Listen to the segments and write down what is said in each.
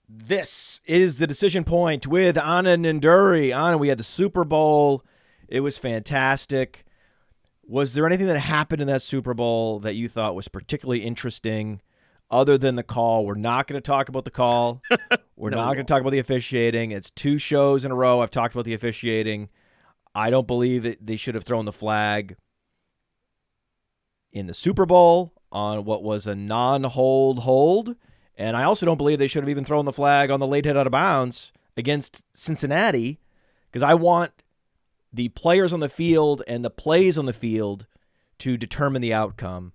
This is the Decision Point with Anand and Nanduri. Anand, we had the Super Bowl. It was fantastic. Was there anything that happened in that Super Bowl that you thought was particularly interesting other than the call? We're not going to talk about the call. We're No, not we going to won't. talk about the officiating. It's 2 shows in a row I've talked about the officiating. I don't believe that they should have thrown the flag in the Super Bowl on what was a non-hold. And I also don't believe they should have even thrown the flag on the late hit out of bounds against Cincinnati, because I want the players on the field and the plays on the field to determine the outcome,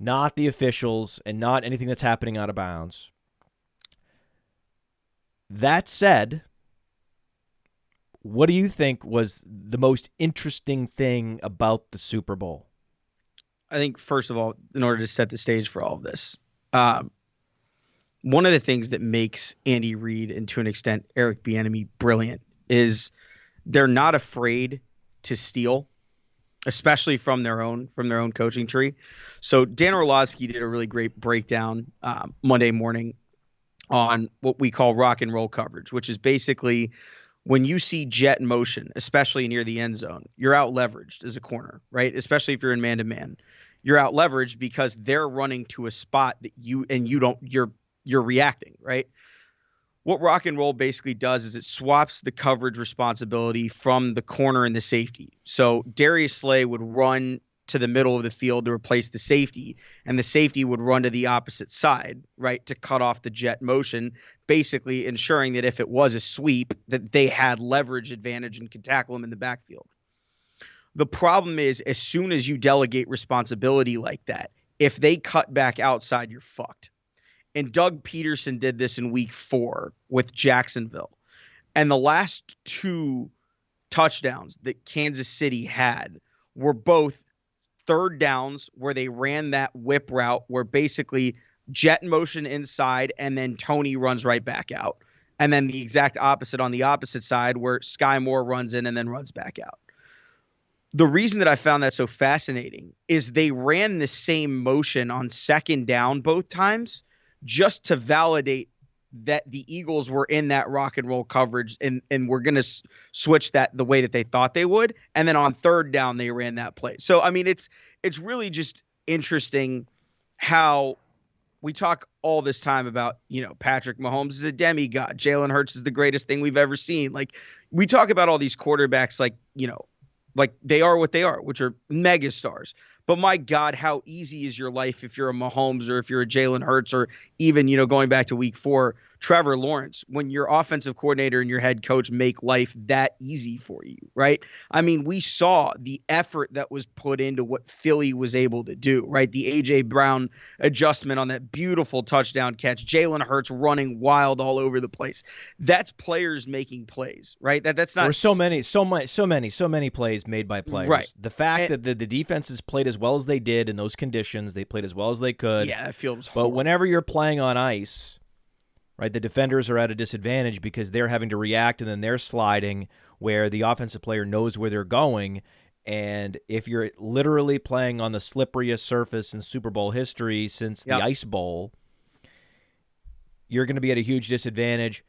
not the officials and not anything that's happening out of bounds. That said, what do you think was the most interesting thing about the Super Bowl? I think, first of all, in order to set the stage for all of this, one of the things that makes Andy Reid and to an extent Eric Bieniemy brilliant is they're not afraid to steal, especially from their own coaching tree. So Dan Orlovsky did a really great breakdown Monday morning on what we call rock and roll coverage, which is basically when you see jet motion, especially near the end zone, you're out leveraged as a corner, right? Especially if you're in man to man, you're out leveraged because they're running to a spot that you're reacting, right? What rock and roll basically does is it swaps the coverage responsibility from the corner and the safety. So Darius Slay would run to the middle of the field to replace the safety, and the safety would run to the opposite side, right, to cut off the jet motion, basically ensuring that if it was a sweep, that they had leverage advantage and could tackle him in the backfield. The problem is, as soon as you delegate responsibility like that, if they cut back outside, you're fucked. And Doug Peterson did this in week 4 with Jacksonville. And the last 2 touchdowns that Kansas City had were both third downs where they ran that whip route where basically jet motion inside and then Tony runs right back out. And then the exact opposite on the opposite side where Sky Moore runs in and then runs back out. The reason that I found that so fascinating is they ran the same motion on second down both times, just to validate that the Eagles were in that rock and roll coverage and were going to switch that the way that they thought they would. And then on third down, they ran that play. So, I mean, it's really just interesting how we talk all this time about, Patrick Mahomes is a demigod. Jalen Hurts is the greatest thing we've ever seen. Like, we talk about all these quarterbacks like they are what they are, which are mega stars. But my God, how easy is your life if you're a Mahomes or if you're a Jalen Hurts or even, going back to week 4, Trevor Lawrence, when your offensive coordinator and your head coach make life that easy for you, right? I mean, we saw the effort that was put into what Philly was able to do, right? The A.J. Brown adjustment on that beautiful touchdown catch, Jalen Hurts running wild all over the place. That's players making plays, right? That's not. There were so many plays made by players. Right. The fact that the defenses played as well as they did in those conditions, they played as well as they could. Yeah, that feels But horrible. whenever you're playing on ice, right, the defenders are at a disadvantage because they're having to react and then they're sliding where the offensive player knows where they're going. And if you're literally playing on the slipperiest surface in Super Bowl history since the Ice Bowl, you're going to be at a huge disadvantage.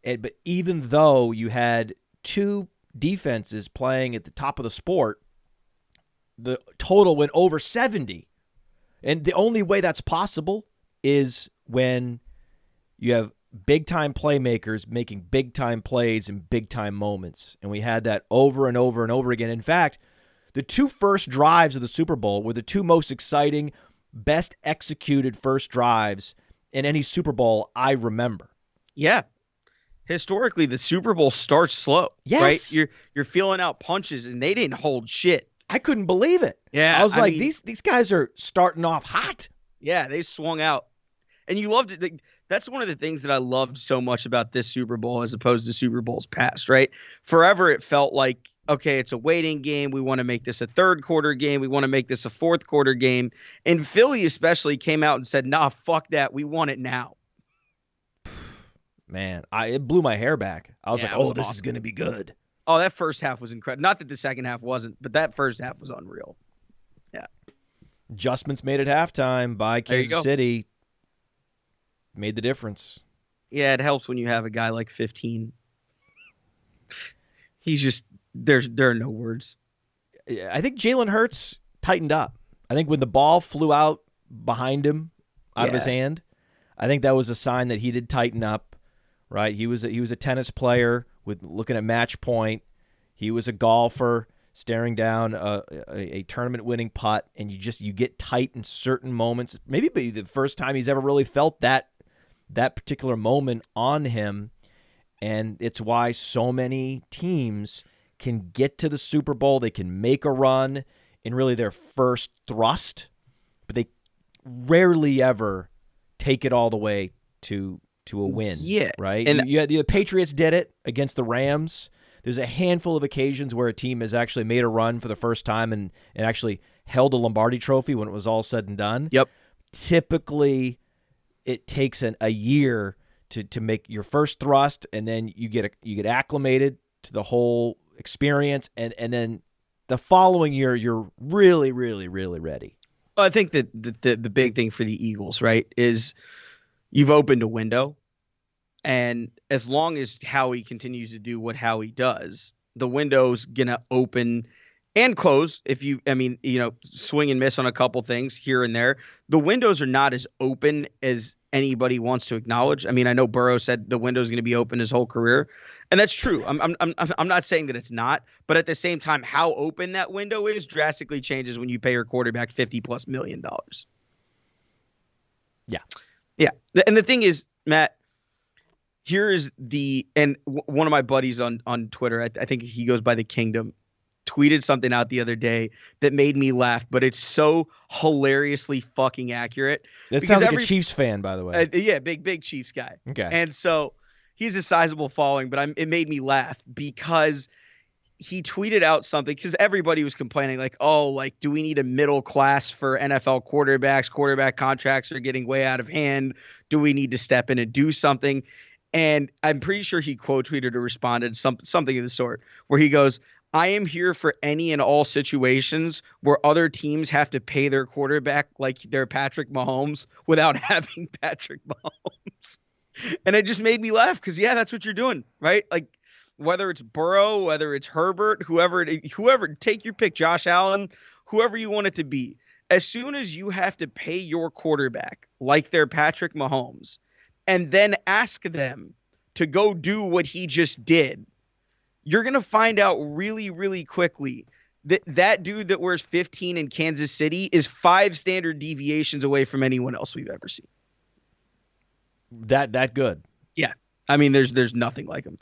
But even though you had 2 defenses playing at the top of the sport, the total went over 70. And the only way that's possible is when you have big-time playmakers making big-time plays in big-time moments. And we had that over and over and over again. In fact, the 2 first drives of the Super Bowl were the 2 most exciting, best executed first drives in any Super Bowl I remember. Yeah. Historically, the Super Bowl starts slow, Yes. right? You're feeling out punches, and they didn't hold shit. I couldn't believe it. Yeah, I was like, mean, these guys are starting off hot. Yeah, they swung out. And you loved it. That's one of the things that I loved so much about this Super Bowl as opposed to Super Bowls past, right? Forever it felt like, okay, it's a waiting game. We want to make this a third quarter game. We want to make this a fourth quarter game. And Philly especially came out and said, nah, fuck that. We want it now. Man, it blew my hair back. I was like, it was oh, this awesome. is going to be good. Oh, that first half was incredible. Not that the second half wasn't, but that first half was unreal. Yeah. Adjustments made at halftime by There you Kansas go. City made the difference. Yeah, it helps when you have a guy like 15. He's just there are no words. I think Jalen Hurts tightened up. I think when the ball flew out behind him, out of his Yeah. hand, I think that was a sign that he did tighten up. Right? He was a tennis player with looking at match point. He was a golfer staring down a tournament winning putt, and you get tight in certain moments. Maybe the first time he's ever really felt that particular moment on him, and it's why so many teams can get to the Super Bowl. They can make a run in really their first thrust, but they rarely ever take it all the way to a win. Yeah. Right? And The Patriots did it against the Rams. There's a handful of occasions where a team has actually made a run for the first time and actually held a Lombardi trophy when it was all said and done. yep. Typically, it takes a year to make your first thrust, and then you get acclimated to the whole experience, and then the following year you're really, really, really ready. I think that the big thing for the Eagles, right, is you've opened a window, and as long as Howie continues to do what Howie does, the window's gonna open and close. If you, I mean, swing and miss on a couple things here and there, the windows are not as open as anybody wants to acknowledge. I mean, I know Burrow said the window's going to be open his whole career, and that's true. I'm not saying that it's not, but at the same time, how open that window is drastically changes when you pay your quarterback $50+ million. Yeah. Yeah, and the thing is, Matt, one of my buddies on Twitter, I think he goes by the Kingdom, tweeted something out the other day that made me laugh, but it's so hilariously fucking accurate. That sounds like a Chiefs fan, by the way. Yeah, big Chiefs guy. Okay. And so he's a sizable following, but it made me laugh because he tweeted out something, because everybody was complaining like, oh, like, do we need a middle class for NFL quarterbacks? Quarterback contracts are getting way out of hand. Do we need to step in and do something? And I'm pretty sure he quote tweeted or responded something of the sort where he goes, I am here for any and all situations where other teams have to pay their quarterback like they're Patrick Mahomes without having Patrick Mahomes. And it just made me laugh because, yeah, that's what you're doing, right? Like, whether it's Burrow, whether it's Herbert, whoever, take your pick, Josh Allen, whoever you want it to be. As soon as you have to pay your quarterback like they're Patrick Mahomes and then ask them to go do what he just did, you're going to find out really, really quickly that dude that wears 15 in Kansas City is 5 standard deviations away from anyone else we've ever seen. That good. Yeah. I mean, there's nothing like him.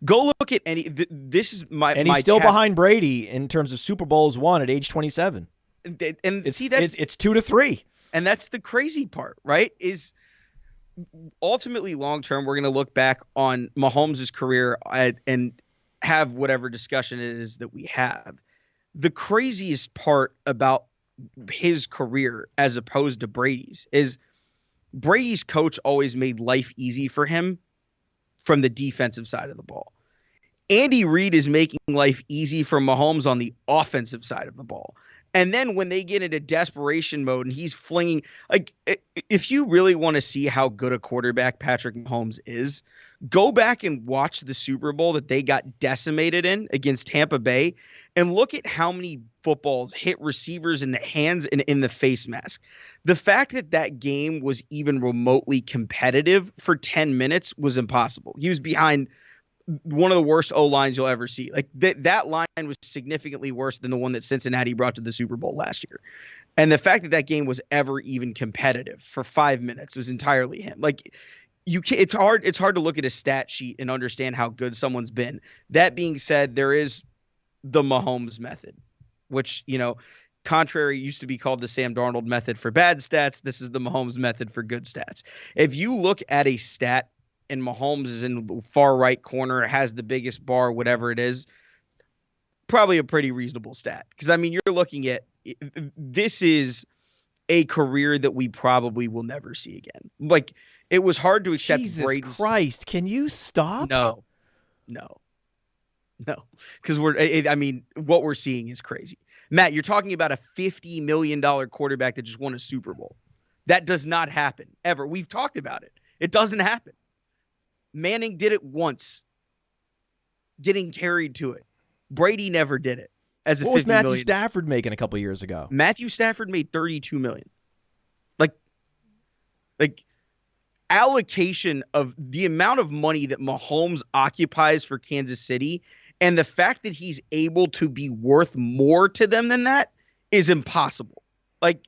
Go look at any. This is my. And he's still behind Brady in terms of Super Bowls won at age 27. And it's, see, that's it's 2-3. And that's the crazy part, right? Is ultimately long term, we're going to look back on Mahomes' career and have whatever discussion it is that we have. The craziest part about his career as opposed to Brady's is Brady's coach always made life easy for him from the defensive side of the ball. Andy Reid is making life easy for Mahomes on the offensive side of the ball. And then when they get into desperation mode and he's flinging, like, if you really want to see how good a quarterback Patrick Mahomes is, go back and watch the Super Bowl that they got decimated in against Tampa Bay and look at how many footballs hit receivers in the hands and in the face mask. The fact that that game was even remotely competitive for 10 minutes was impossible. He was behind one of the worst O-lines you'll ever see. Like that line was significantly worse than the one that Cincinnati brought to the Super Bowl last year. And the fact that that game was ever even competitive for 5 minutes was entirely him. Like, it's hard to look at a stat sheet and understand how good someone's been. That being said, there is the Mahomes method, which, contrary used to be called the Sam Darnold method for bad stats. This is the Mahomes method for good stats. If you look at a stat and Mahomes is in the far right corner, has the biggest bar, whatever it is, probably a pretty reasonable stat. Because, I mean, you're looking at this is a career that we probably will never see again. Like, it was hard to accept. Jesus Brady's. Christ, can you stop? No. Because what we're seeing is crazy. Matt, you're talking about a $50 million quarterback that just won a Super Bowl. That does not happen ever. We've talked about it. It doesn't happen. Manning did it once, getting carried to it. Brady never did it as a What was $50 Matthew million. Stafford making a couple years ago? Matthew Stafford made $32 million. Like allocation of the amount of money that Mahomes occupies for Kansas City and the fact that he's able to be worth more to them than that is impossible. Like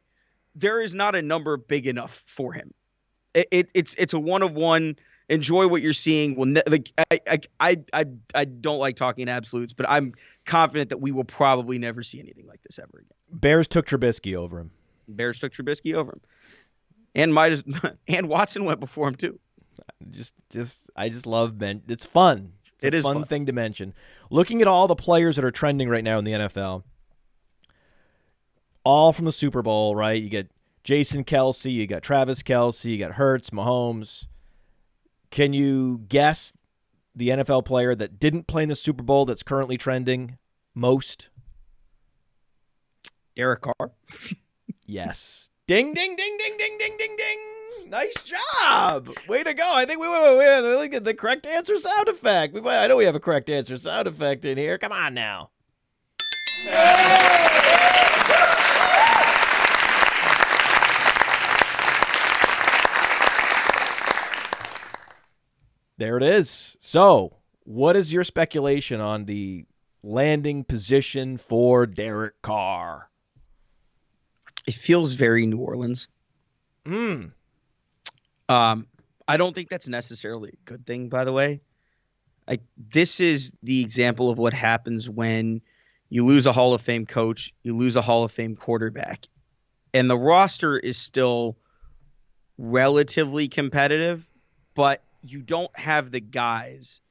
there is not a number big enough for him. It's a one of one. Enjoy what you're seeing. I don't like talking absolutes, but I'm confident that we will probably never see anything like this ever again. Bears took Trubisky over him. Bears took Trubisky over him, and Watson went before him too. I just love it's fun. It's a fun thing to mention. Looking at all the players that are trending right now in the NFL, all from the Super Bowl, right? You get Jason Kelce, you got Travis Kelce, you got Hurts, Mahomes. Can you guess the NFL player that didn't play in the Super Bowl that's currently trending most? Derek Carr. Yes. Ding, ding, ding, ding, ding, ding, ding, ding. Nice job. Way to go. I think we look at the correct answer sound effect. I know we have a correct answer sound effect in here. Come on now. There it is. So, what is your speculation on the landing position for Derek Carr? It feels very New Orleans. I don't think that's necessarily a good thing, by the way. Like this is the example of what happens when you lose a Hall of Fame coach, you lose a Hall of Fame quarterback, and the roster is still relatively competitive, but you don't have the guys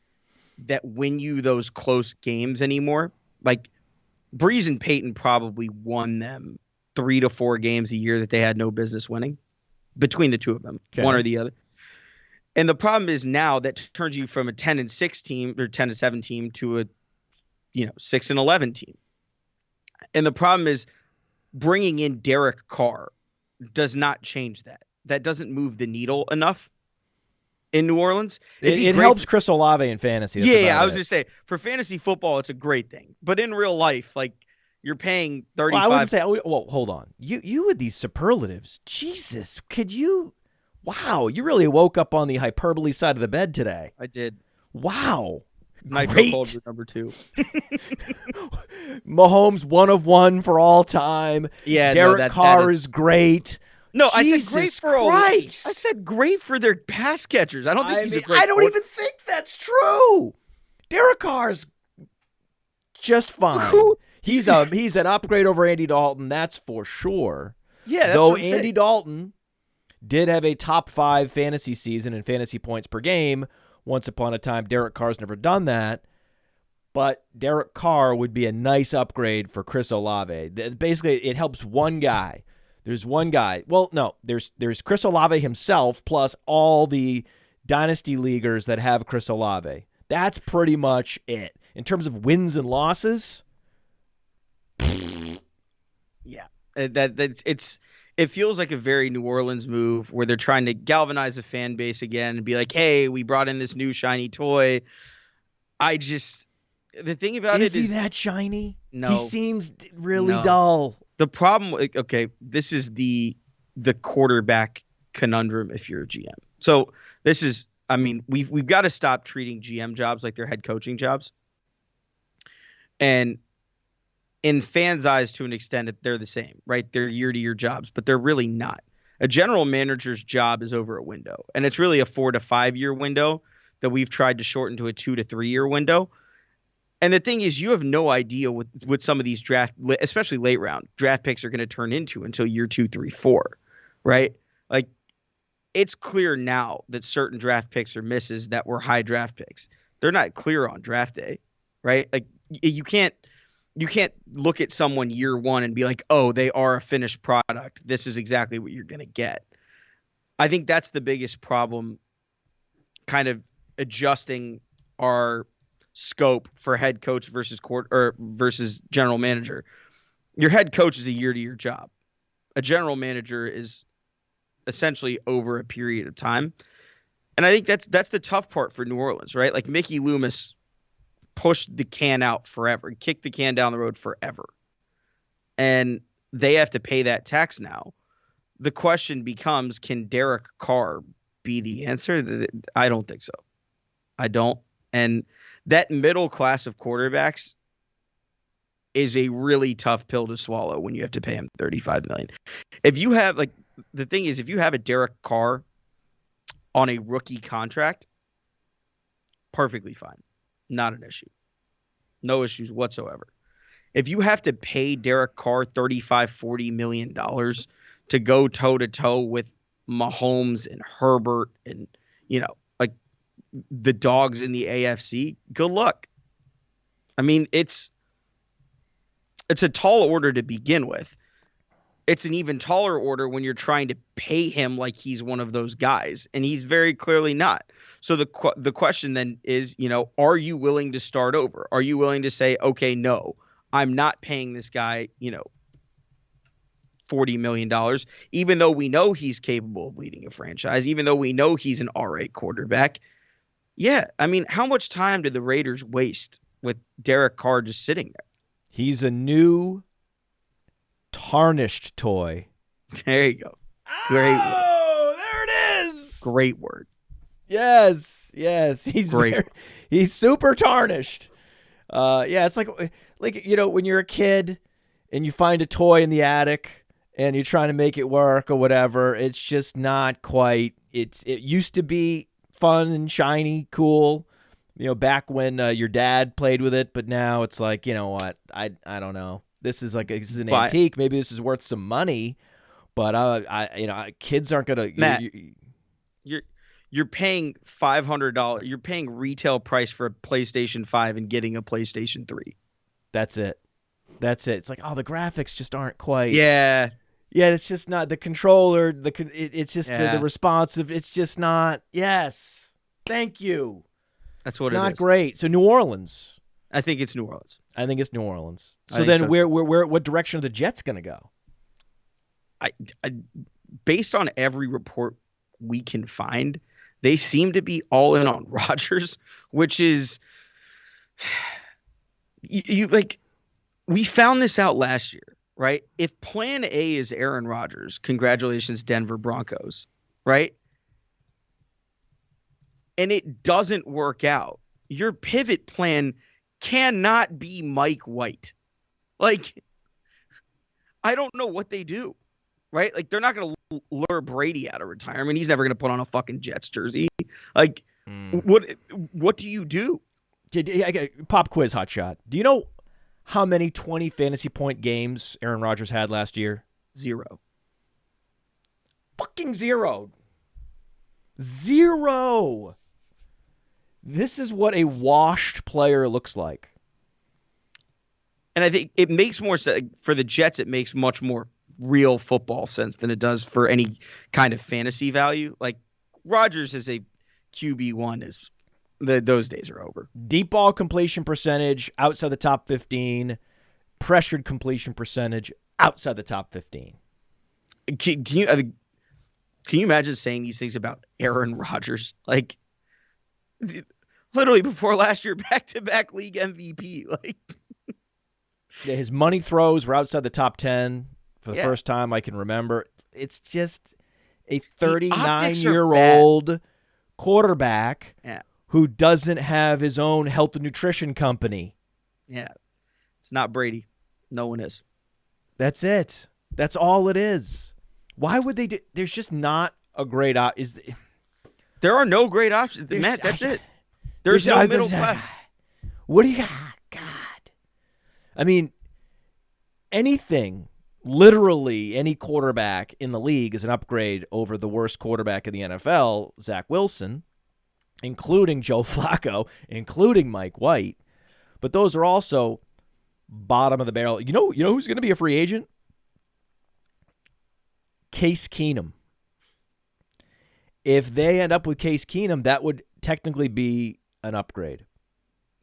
that win you those close games anymore. Like Breeze and Peyton probably won them 3 to 4 games a year that they had no business winning between the two of them, one or the other. And the problem is now that turns you from a 10-6 team or 10-7 team to a 6-11 team. And the problem is bringing in Derek Carr does not change that. That doesn't move the needle enough in New Orleans. It helps Chris Olave in fantasy. I was going to say, for fantasy football, it's a great thing. But in real life, like, you're paying 35. Well, I wouldn't say. Well, hold on. You with these superlatives, Jesus, could you? Wow, you really woke up on the hyperbole side of the bed today. I did. Wow, Nitro Cold was number 2. Mahomes 1 of 1 for all time. Yeah, Derek Carr is great. No, Jesus I said great for Christ. I said great for their pass catchers. I don't think he's a great. I don't even think that's true. Derek Carr's just fine. He's an upgrade over Andy Dalton, that's for sure. Yeah, though Andy Dalton did have a top 5 fantasy season in fantasy points per game once upon a time. Derek Carr's never done that. But Derek Carr would be a nice upgrade for Chris Olave. Basically, it helps one guy. There's one guy. Well, no, there's Chris Olave himself plus all the dynasty leaguers that have Chris Olave. That's pretty much it. In terms of wins and losses, yeah, it feels like a very New Orleans move where they're trying to galvanize the fan base again and be like, hey, we brought in this new shiny toy. The thing about is he that shiny? No. He seems really dull. The problem, okay, this is the quarterback conundrum if you're a GM. So this is, I mean, we've got to stop treating GM jobs like they're head coaching jobs. And in fans' eyes, to an extent, they're the same, right? They're year-to-year jobs, but they're really not. A general manager's job is over a window, and it's really a 4 to 5 year window that we've tried to shorten to a 2 to 3 year window. And the thing is, you have no idea what some of these especially late round draft picks are going to turn into until year 2, 3, 4, right? Like, it's clear now that certain draft picks are misses that were high draft picks. They're not clear on draft day, right? Like, you can't look at someone year 1 and be like, oh, they are a finished product. This is exactly what you're going to get. I think that's the biggest problem, kind of adjusting our scope for head coach versus general manager. Your head coach is a year-to-year job. A general manager is essentially over a period of time. And I think that's the tough part for New Orleans, right? Like Mickey Loomis pushed the can out forever, kicked the can down the road forever. And they have to pay that tax now. The question becomes, can Derek Carr be the answer? I don't think so. I don't. And that middle class of quarterbacks is a really tough pill to swallow when you have to pay him $35 million. If you have, like, the thing is, if you have a Derek Carr on a rookie contract, perfectly fine. Not an issue. No issues whatsoever. If you have to pay Derek Carr $35-40 million to go toe-to-toe with Mahomes and Herbert and, like the dogs in the AFC, good luck. I mean, it's a tall order to begin with. It's an even taller order when you're trying to pay him like he's one of those guys, and he's very clearly not. So the question then is, are you willing to start over? Are you willing to say, okay, no, I'm not paying this guy, $40 million, even though we know he's capable of leading a franchise, even though we know he's an all-right quarterback. Yeah, I mean, how much time did the Raiders waste with Derek Carr just sitting there? He's a new tarnished toy. There you go. Great word. Oh, there it is. Great word. Yes. He's super tarnished. Yeah, it's like when you're a kid and you find a toy in the attic and you're trying to make it work or whatever, it's just not quite. It used to be fun and shiny, cool, back when your dad played with it, but now it's like, you know what? I don't know. This is an antique. Maybe this is worth some money, but kids aren't gonna. Matt, you're paying $500. You're paying retail price for a PlayStation 5 and getting a PlayStation 3. That's it. It's like, the graphics just aren't quite. Yeah. Yeah, it's just not the controller. It's just the responsive. It's just not. Yes, thank you. That's what it's it not is. Great. So New Orleans. I think it's New Orleans. So then, what direction are the Jets going to go? I based on every report we can find, they seem to be all in on Rodgers, which is we found this out last year, right? If plan A is Aaron Rodgers, congratulations, Denver Broncos, right? And it doesn't work out, your pivot plan cannot be Mike White. Like, I don't know what they do, right? Like, they're not going to lure Brady out of retirement. He's never going to put on a fucking Jets jersey. Like, what do you do? Pop quiz, hot shot. Do you know how many 20 fantasy point games Aaron Rodgers had last year? 0. Fucking 0. 0. This is what a washed player looks like. And I think it makes more sense for the Jets. It makes much more real football sense than it does for any kind of fantasy value. Like, Rodgers as a QB1 those days are over. Deep ball completion percentage outside the top 15. Pressured completion percentage outside the top 15. Can you imagine saying these things about Aaron Rodgers? Like, literally before last year, back-to-back league MVP. Like, yeah, his money throws were outside the top 10 for the first time I can remember. It's just a 39-year-old quarterback who doesn't have his own health and nutrition company. Yeah. It's not Brady. No one is. That's it. That's all it is. Why would they do? There's just not a great There are no great options. Matt, that's it. There's no middle class. What do you got? God. I mean, literally any quarterback in the league is an upgrade over the worst quarterback in the NFL, Zach Wilson, including Joe Flacco, including Mike White. But those are also bottom of the barrel. You know who's going to be a free agent? Case Keenum. If they end up with Case Keenum, that would technically be an upgrade.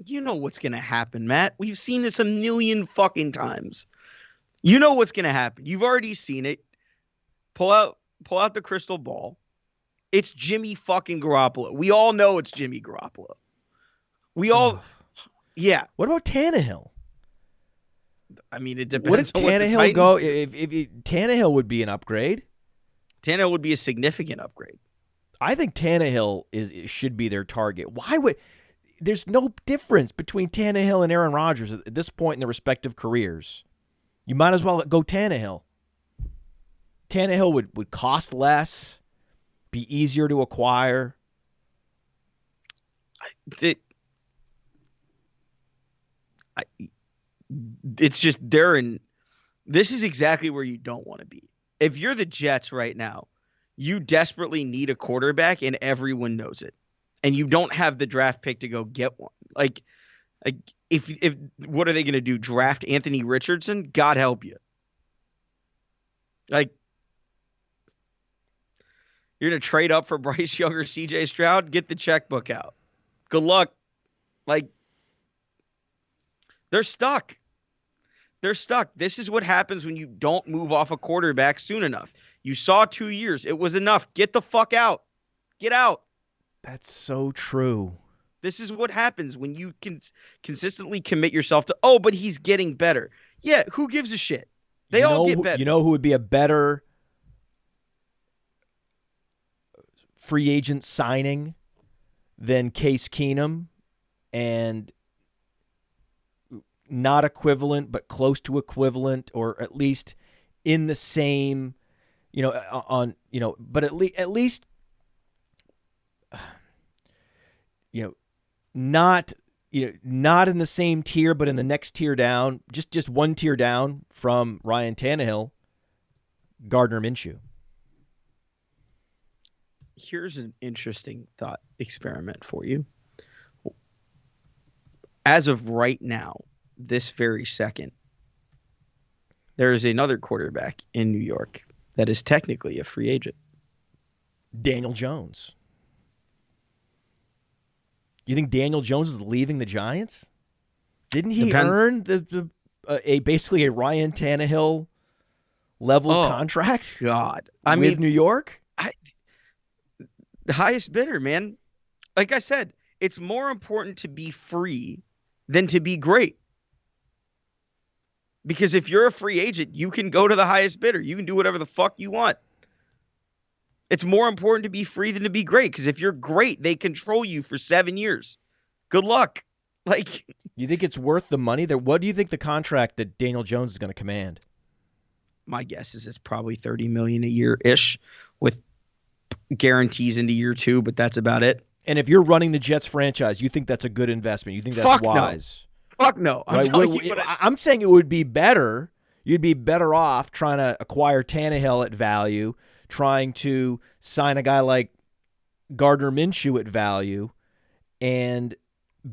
You know what's going to happen, Matt. We've seen this a million fucking times. You know what's going to happen. You've already seen it. Pull out the crystal ball. It's Jimmy fucking Garoppolo. We all know it's Jimmy Garoppolo. We all, yeah. What about Tannehill? I mean, it What if depends on what the Tannehill Titans go? do. If Tannehill would be an upgrade. Tannehill would be a significant upgrade. I think Tannehill should be their target. Why would there's no difference between Tannehill and Aaron Rodgers at this point in their respective careers? You might as well go Tannehill. Tannehill would cost less, be easier to acquire. It's just this is exactly where you don't want to be. If you're the Jets right now, you desperately need a quarterback and everyone knows it. And you don't have the draft pick to go get one. Like if what are they going to do? Draft Anthony Richardson? God help you. Like, you're going to trade up for Bryce Young or CJ Stroud? Get the checkbook out. Good luck. Like, they're stuck. They're stuck. This is what happens when you don't move off a quarterback soon enough. You saw 2 years. It was enough. Get the fuck out. Get out. That's so true. This is what happens when you can consistently commit yourself to, but he's getting better. Yeah, who gives a shit? They all get better. You know who would be a better free agent signing than Case Keenum, and not equivalent but close to equivalent, or at least in the same, but at least not in the same tier, but in the next tier down, just one tier down from Ryan Tannehill, Gardner Minshew. Here's an interesting thought experiment for you. As of right now, this very second, there is another quarterback in New York that is technically a free agent. Daniel Jones. You think Daniel Jones is leaving the Giants? Didn't he earn basically a Ryan Tannehill level contract? God, with New York, the highest bidder, man. Like I said, it's more important to be free than to be great. Because if you're a free agent, you can go to the highest bidder. You can do whatever the fuck you want. It's more important to be free than to be great. Because if you're great, they control you for 7 years. Good luck. Like, you think it's worth the money? What do you think the contract that Daniel Jones is going to command? My guess is it's probably $30 million a year ish, with guarantees into year 2, but that's about it. And if you're running the Jets franchise, you think that's a good investment? You think that's wise? No. Fuck no. I'm saying it would be better. You'd be better off trying to acquire Tannehill at value, trying to sign a guy like Gardner Minshew at value, and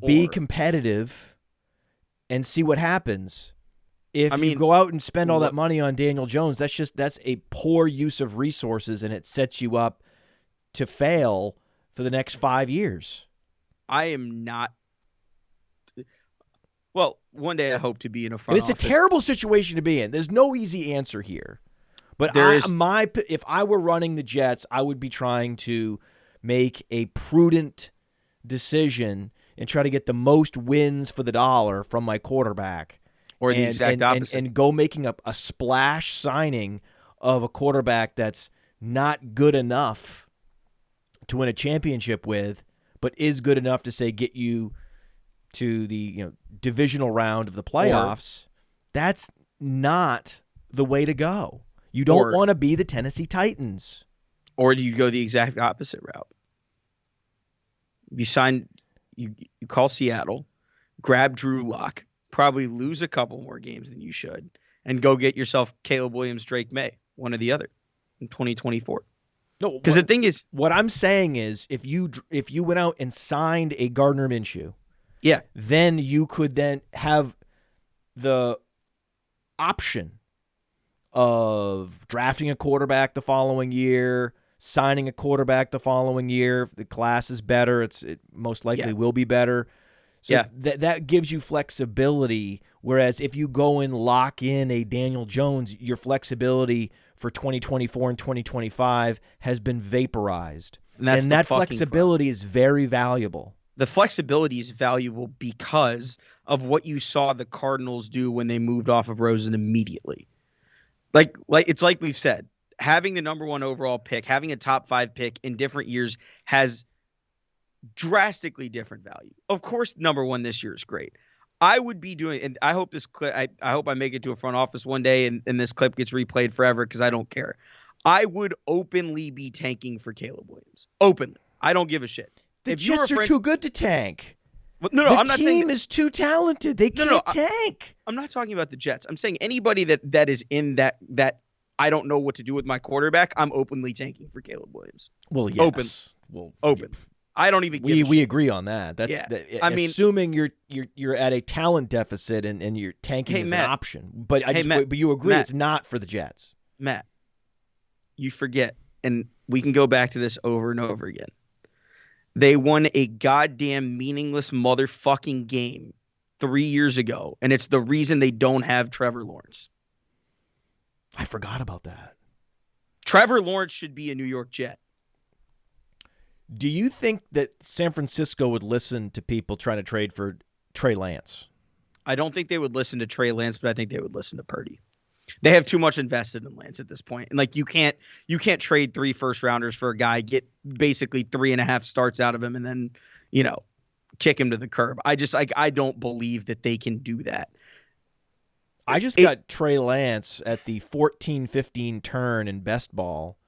be competitive and see what happens. If you go out and spend all that money on Daniel Jones, that's a poor use of resources, and it sets you up to fail for the next 5 years. I am not. Well, one day I hope to be in a front office. It's a terrible situation to be in. There's no easy answer here. But if I were running the Jets, I would be trying to make a prudent decision and try to get the most wins for the dollar from my quarterback. Or the exact opposite. And go making a splash signing of a quarterback that's not good enough to win a championship with, but is good enough to, say, get you to the divisional round of the playoffs. That's not the way to go. You don't want to be the Tennessee Titans. Or do you go the exact opposite route? You call Seattle, grab Drew Lock, probably lose a couple more games than you should, and go get yourself Caleb Williams, Drake May, one or the other, in 2024. No, because the thing is, what I'm saying is, if you went out and signed a Gardner Minshew, then you could then have the option of drafting a quarterback the following year, signing a quarterback the following year. If the class is better, it most likely will be better. So Yeah. that gives you flexibility, whereas if you go and lock in a Daniel Jones, your flexibility for 2024 and 2025 has been vaporized. And that's And the that fucking flexibility is very valuable. The flexibility is valuable because of what you saw the Cardinals do when they moved off of Rosen immediately. Like it's like we've said, having the number 1 overall pick, having a top 5 pick in different years has drastically different value. Of course, number 1 this year is great. I would be doing, and I hope this clip, I hope I make it to a front office one day and this clip gets replayed forever because I don't care. I would openly be tanking for Caleb Williams. Openly. I don't give a shit. The Jets are too good to tank. No, the I'm not saying team is too talented. They can't tank. I'm not talking about the Jets. I'm saying anybody that is in that I don't know what to do with my quarterback, I'm openly tanking for Caleb Williams. Well, yes. Open. I don't even give a we shit. agree on that. That's I mean, assuming you're at a talent deficit and you're tanking is Matt, an option. But but you agree Matt, it's not for the Jets. Matt, you forget, and we can go back to this over and over again. They won a goddamn meaningless motherfucking game 3 years ago, and it's the reason they don't have Trevor Lawrence. I forgot about that. Trevor Lawrence should be a New York Jet. Do you think that San Francisco would listen to people trying to trade for Trey Lance? I don't think they would listen to Trey Lance, but I think they would listen to Purdy. They have too much invested in Lance at this point. And like you can't trade 3 first-rounders for a guy, get basically 3.5 starts out of him, and then, kick him to the curb. I don't believe that they can do that. I just got Trey Lance at the 14-15 turn in best ball.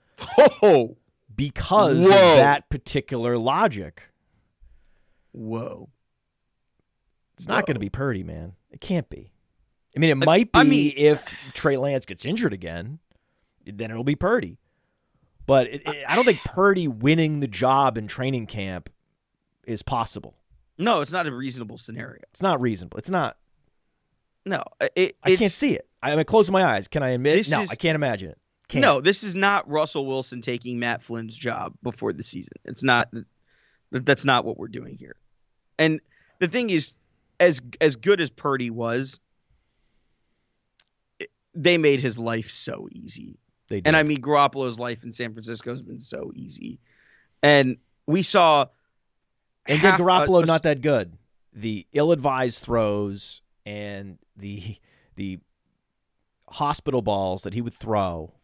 Oh, because of that particular logic. Whoa. It's not going to be Purdy, man. It can't be. I mean, it might be if Trey Lance gets injured again, then it'll be Purdy. But I don't think Purdy winning the job in training camp is possible. No, it's not a reasonable scenario. It's not reasonable. It's not. No. I can't see it. I'm closing my eyes. Can I admit? No, I can't imagine it. Can't. No, this is not Russell Wilson taking Matt Flynn's job before the season. It's not. That's not what we're doing here. And the thing is, as good as Purdy was, they made his life so easy. They did. And I mean, Garoppolo's life in San Francisco has been so easy. And we saw. And did Garoppolo not that good? The ill-advised throws and the hospital balls that he would throw,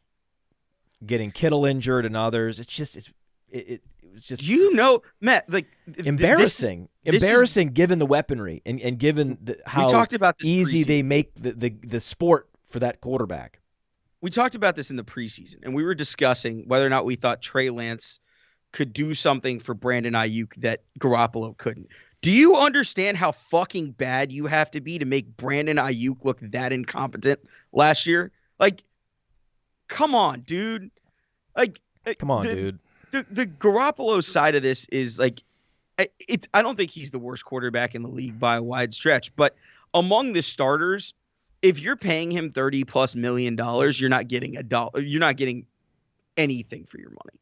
getting Kittle injured and others. It was just Matt, like embarrassing, given the weaponry and given how we talked about this easy preseason. they make the sport for that quarterback. We talked about this in the preseason, and we were discussing whether or not we thought Trey Lance could do something for Brandon Ayuk that Garoppolo couldn't. Do you understand how fucking bad you have to be to make Brandon Ayuk look that incompetent last year? Like, come on, dude. Like, come on, dude. The Garoppolo side of this is like, I don't think he's the worst quarterback in the league by a wide stretch, but among the starters, if you're paying him $30+ million, you're not getting you're not getting anything for your money.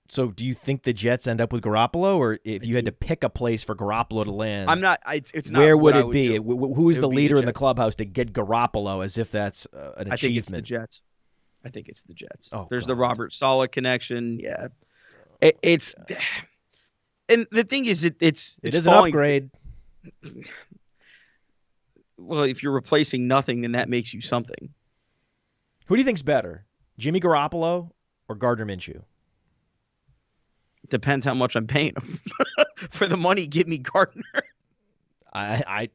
So do you think the Jets end up with Garoppolo, or if you had to pick a place for Garoppolo to land? I'm not. It's not. Where would it be? Who is the leader in the Jets. clubhouse to get Garoppolo as if that's an achievement? I think it's the Jets. I think it's the Jets. Oh, There's God. the Robert Saleh connection. Yeah, it's. And the thing is, it is an upgrade. Well, if you're replacing nothing, then that makes you something. Who do you think's better, Jimmy Garoppolo or Gardner Minshew? Depends how much I'm paying him. For the money, give me Gardner. I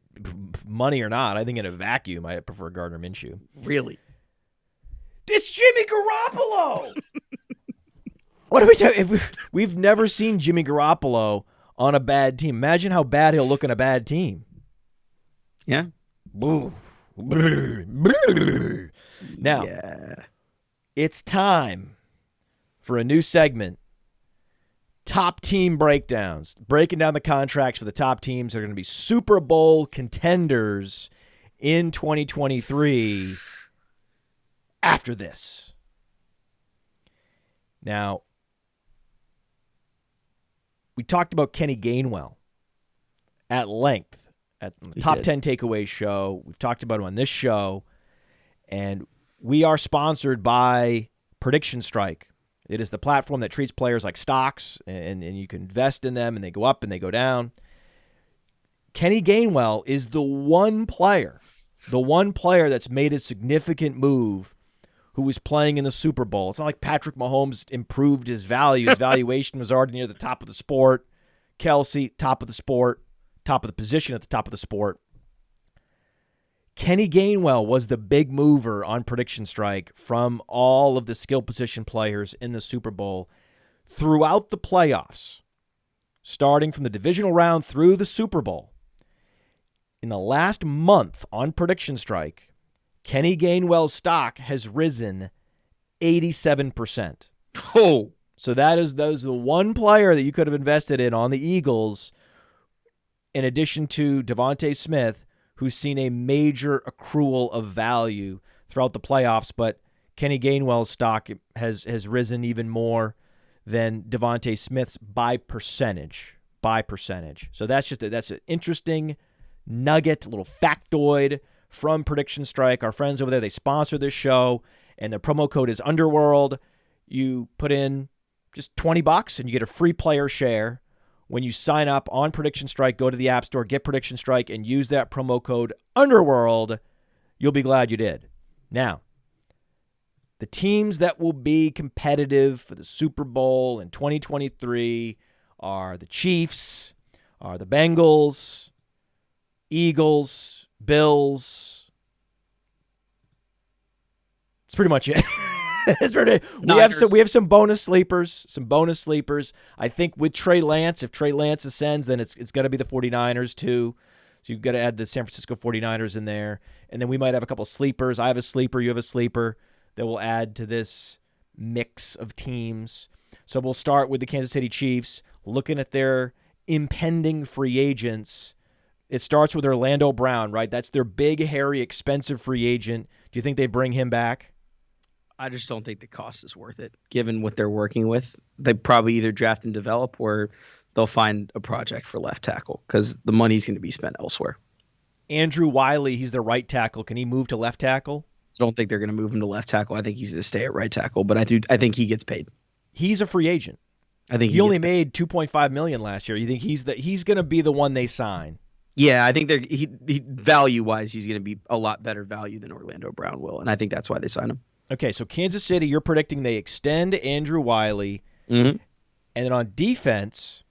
money or not, I think in a vacuum, I prefer Gardner Minshew. Really? It's Jimmy Garoppolo. What are we talking? We've never seen Jimmy Garoppolo on a bad team. Imagine how bad he'll look on a bad team. Yeah. Now, It's time for a new segment. Top team breakdowns, breaking down the contracts for the top teams that are going to be Super Bowl contenders in 2023 after this. Now, we talked about Kenny Gainwell at length at the Top 10 Takeaways show. We've talked about him on this show, and we are sponsored by Prediction Strike. It is the platform that treats players like stocks, and you can invest in them, and they go up and they go down. Kenny Gainwell is the one player that's made a significant move who was playing in the Super Bowl. It's not like Patrick Mahomes improved his value. His valuation was already near the top of the sport. Kelsey, top of the sport, top of the position at the top of the sport. Kenny Gainwell was the big mover on Prediction Strike from all of the skill position players in the Super Bowl throughout the playoffs, starting from the divisional round through the Super Bowl. In the last month on Prediction Strike, Kenny Gainwell's stock has risen 87%. Oh. So that is the one player that you could have invested in on the Eagles, in addition to Devontae Smith, who's seen a major accrual of value throughout the playoffs. But Kenny Gainwell's stock has risen even more than Devontae Smith's by percentage. So that's an interesting nugget, a little factoid from Prediction Strike. Our friends over there, they sponsor this show, and the promo code is Underworld. You put in just $20 and you get a free player share. When you sign up on Prediction Strike, go to the App Store, get Prediction Strike, and use that promo code Underworld. You'll be glad you did. Now, the teams that will be competitive for the Super Bowl in 2023 are the Chiefs, are the Bengals, Eagles, Bills. That's pretty much it. We have some bonus sleepers. I think with Trey Lance, if Trey Lance ascends, then it's got to be the 49ers too. So you've got to add the San Francisco 49ers in there. And then we might have a couple sleepers. I have a sleeper, you have a sleeper that will add to this mix of teams. So we'll start with the Kansas City Chiefs, looking at their impending free agents. It starts with Orlando Brown, right? That's their big, hairy, expensive free agent. Do you think they bring him back? I just don't think the cost is worth it, given what they're working with. They probably either draft and develop, or they'll find a project for left tackle because the money's going to be spent elsewhere. Andrew Wiley, he's the right tackle. Can he move to left tackle? I don't think they're going to move him to left tackle. I think he's going to stay at right tackle, but I think he gets paid. He's a free agent. I think he only made $2.5 million last year. You think he's going to be the one they sign? Yeah, I think he value-wise, he's going to be a lot better value than Orlando Brown will, and I think that's why they sign him. Okay, so Kansas City, you're predicting they extend Andrew Wiley, and then on defense,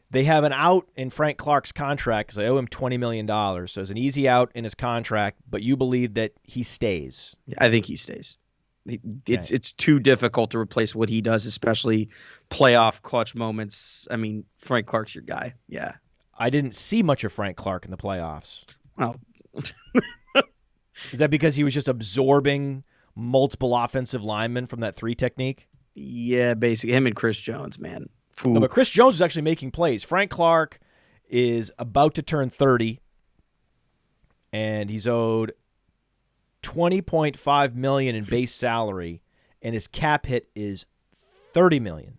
they have an out in Frank Clark's contract because they owe him $20 million. So it's an easy out in his contract, but you believe that he stays. I think he stays. It's too difficult to replace what he does, especially playoff clutch moments. I mean, Frank Clark's your guy. Yeah. I didn't see much of Frank Clark in the playoffs. Well, is that because he was just absorbing multiple offensive linemen from that 3 technique? Yeah, basically. Him and Chris Jones, man. No, but Chris Jones is actually making plays. Frank Clark is about to turn 30, and he's owed $20.5 million in base salary, and his cap hit is $30 million.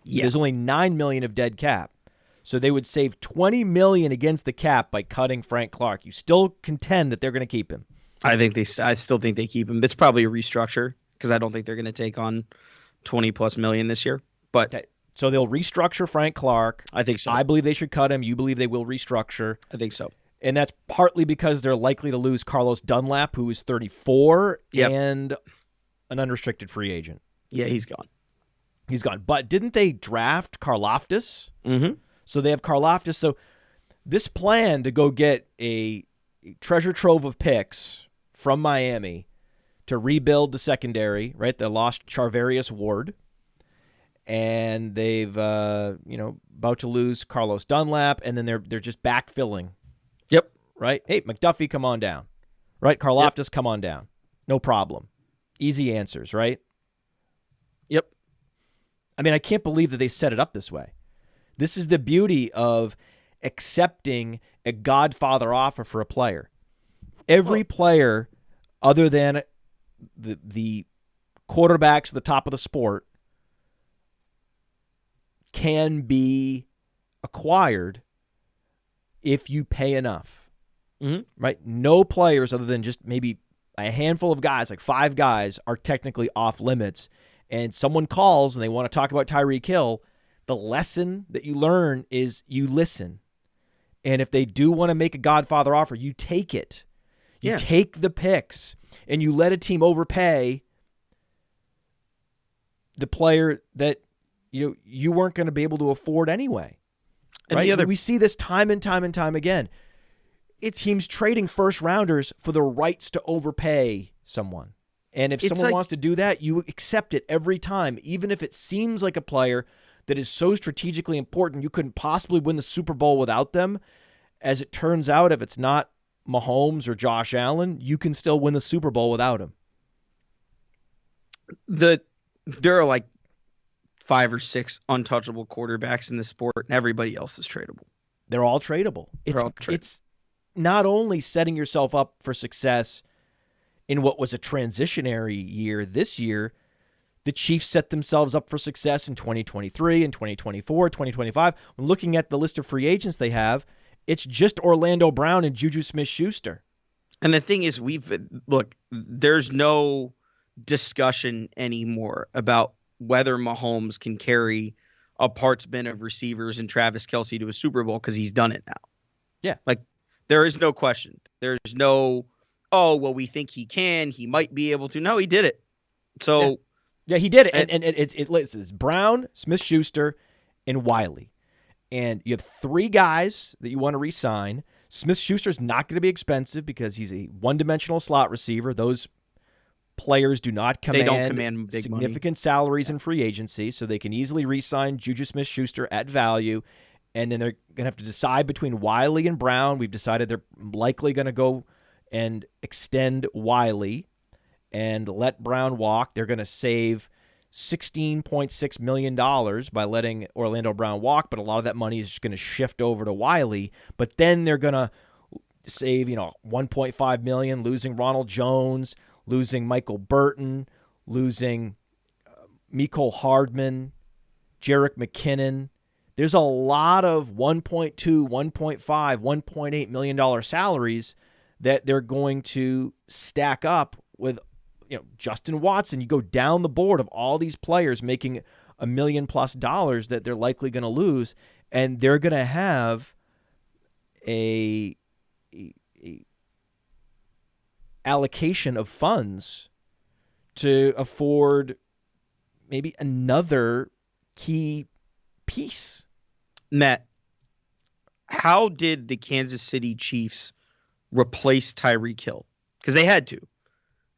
Yeah. There's only $9 million of dead cap. So they would save $20 million against the cap by cutting Frank Clark. You still contend that they're going to keep him? I still think they keep him. It's probably a restructure because I don't think they're going to take on $20+ million this year. But okay. So they'll restructure Frank Clark. I think so. I believe they should cut him. You believe they will restructure. I think so. And that's partly because they're likely to lose Carlos Dunlap, who is 34 and an unrestricted free agent. Yeah, he's gone. He's gone. But didn't they draft Karlaftis? Mm-hmm. So they have Karlaftis. So this plan to go get a treasure trove of picks from Miami to rebuild the secondary, right? They lost Charvarius Ward, and they've about to lose Carlos Dunlap, and then they're just backfilling. Yep. Right? Hey, McDuffie, come on down. Right? Karlaftis, come on down. No problem. Easy answers, right? Yep. I mean, I can't believe that they set it up this way. This is the beauty of accepting a Godfather offer for a player. Every player, other than the quarterbacks at the top of the sport, can be acquired if you pay enough, Mm-hmm. right? No players other than just maybe a handful of guys, like 5 guys, are technically off limits. And someone calls and they want to talk about Tyreek Hill, the lesson that you learn is you listen. And if they do want to make a Godfather offer, you take it. You take the picks and you let a team overpay the player that you weren't going to be able to afford anyway. Right? We see this time and time and time again. It's teams trading first rounders for the rights to overpay someone. And if someone wants to do that, you accept it every time, even if it seems like a player that is so strategically important you couldn't possibly win the Super Bowl without them. As it turns out, if it's not Mahomes or Josh Allen, you can still win the Super Bowl without him. There are like 5 or 6 untouchable quarterbacks in the sport, and everybody else is tradable. They're all tradable. It's not only setting yourself up for success in what was a transitionary year this year, the Chiefs set themselves up for success in 2023 and 2024, 2025. When looking at the list of free agents they have, it's just Orlando Brown and Juju Smith-Schuster. And the thing is, there's no discussion anymore about whether Mahomes can carry a parts bin of receivers and Travis Kelce to a Super Bowl because he's done it now. Yeah. Like, there is no question. There's no, we think he can. He might be able to. No, he did it. So. Yeah, he did it. And it's Brown, Smith-Schuster, and Wiley. And you have 3 guys that you want to re-sign. Smith-Schuster's not going to be expensive because he's a one-dimensional slot receiver. Those players do not command big significant salaries in free agency, so they can easily re-sign Juju Smith-Schuster at value. And then they're going to have to decide between Wiley and Brown. We've decided they're likely going to go and extend Wiley and let Brown walk. They're going to save $16.6 million by letting Orlando Brown walk, but a lot of that money is just going to shift over to Wiley. But then they're going to save, $1.5 million, losing Ronald Jones, losing Michael Burton, losing Mecole Hardman, Jerick McKinnon. There's a lot of $1.2, $1.5, $1.8 million salaries that they're going to stack up with Justin Watson. You go down the board of all these players making $1 million+ that they're likely going to lose, and they're going to have a allocation of funds to afford maybe another key piece. Matt, how did the Kansas City Chiefs replace Tyreek Hill? Because they had to.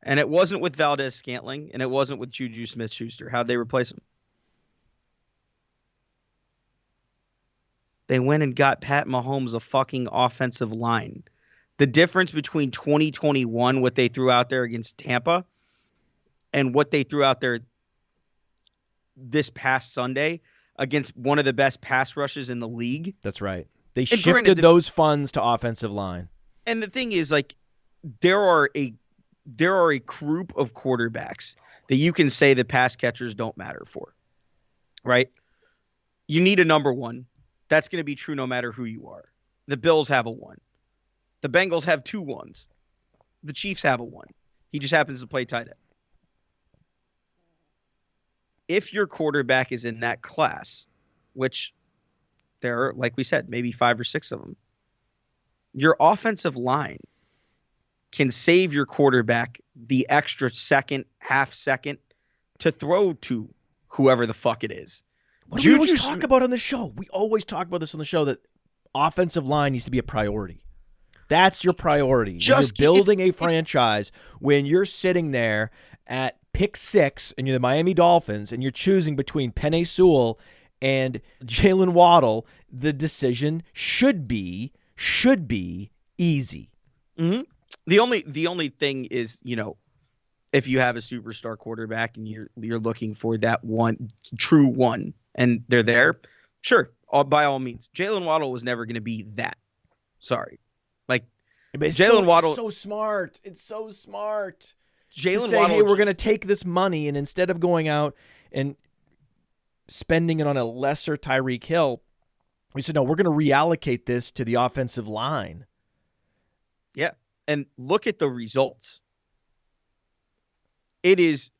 And it wasn't with Valdez-Scantling, and it wasn't with Juju Smith-Schuster. How'd they replace him? They went and got Pat Mahomes a fucking offensive line. The difference between 2021, what they threw out there against Tampa, and what they threw out there this past Sunday against one of the best pass rushes in the league. That's right. They shifted those funds to offensive line. And the thing is, there are a group of quarterbacks that you can say the pass catchers don't matter for, right? You need a number one. That's going to be true no matter who you are. The Bills have a 1. The Bengals have 2 1s. The Chiefs have a 1. He just happens to play tight end. If your quarterback is in that class, which there are, like we said, maybe 5 or 6 of them, your offensive line can save your quarterback the extra half second to throw to whoever the fuck it is. What do we always talk about on the show? We always talk about this on the show, that offensive line needs to be a priority. That's your priority. When you're building a franchise, when you're sitting there at pick 6 and you're the Miami Dolphins and you're choosing between Penei Sewell and Jalen Waddle, the decision should be easy. Mm-hmm. The only thing is, if you have a superstar quarterback and you're looking for that one true one and they're there, sure, by all means. Jalen Waddle was never going to be that. Sorry. Jalen Waddle, it's so smart. It's so smart. Jalen Waddle, hey, we're going to take this money, and instead of going out and spending it on a lesser Tyreek Hill, We said, no, we're going to reallocate this to the offensive line. Yeah. And look at the results. It is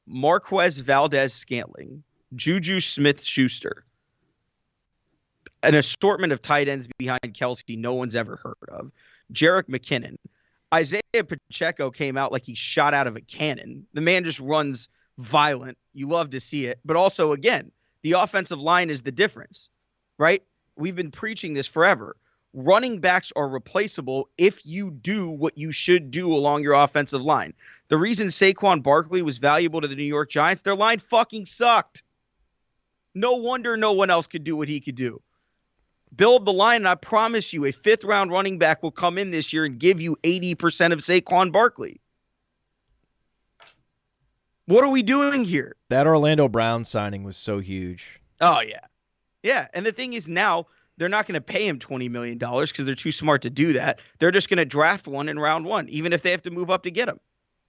Marquez Valdez-Scantling, Juju Smith-Schuster, an assortment of tight ends behind Kelsey no one's ever heard of, Jerick McKinnon. Isaiah Pacheco came out like he shot out of a cannon. The man just runs violent. You love to see it. But also, again, the offensive line is the difference, right? We've been preaching this forever. Running backs are replaceable if you do what you should do along your offensive line. The reason Saquon Barkley was valuable to the New York Giants, their line fucking sucked. No wonder no one else could do what he could do. Build the line, and I promise you a fifth-round running back will come in this year and give you 80% of Saquon Barkley. What are we doing here? That Orlando Brown signing was so huge. Oh, yeah. Yeah, and the thing is now they're not going to pay him $20 million because they're too smart to do that. They're just going to draft one in round one, even if they have to move up to get him.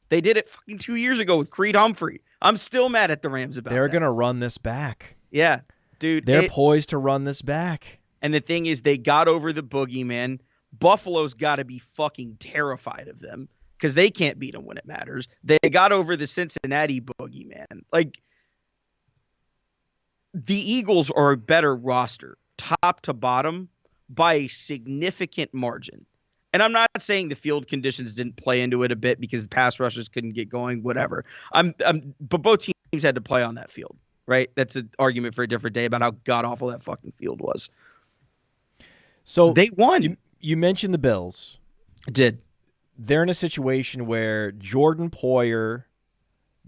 They did it fucking 2 years ago with Creed Humphrey. I'm still mad at the Rams about that. They're going to run this back. Yeah, dude. They're poised to run this back. And the thing is, they got over the boogeyman. Buffalo's got to be fucking terrified of them because they can't beat them when it matters. They got over the Cincinnati boogeyman. Like, the Eagles are a better roster, top to bottom, by a significant margin. And I'm not saying the field conditions didn't play into it a bit because the pass rushers couldn't get going, whatever. But both teams had to play on that field, right? That's an argument for a different day about how god-awful that fucking field was. So they won. You mentioned the Bills. I did. They're in a situation where Jordan Poyer,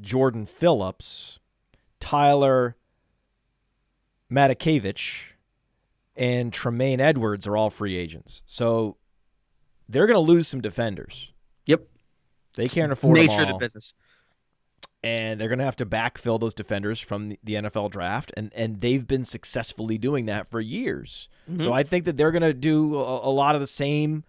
Jordan Phillips, Tyler Matakevich, and Tremaine Edwards are all free agents. So they're going to lose some defenders. Yep. They can't afford them all. Nature of the business. And they're going to have to backfill those defenders from the NFL draft, and they've been successfully doing that for years. Mm-hmm. So I think that they're going to do a lot of the same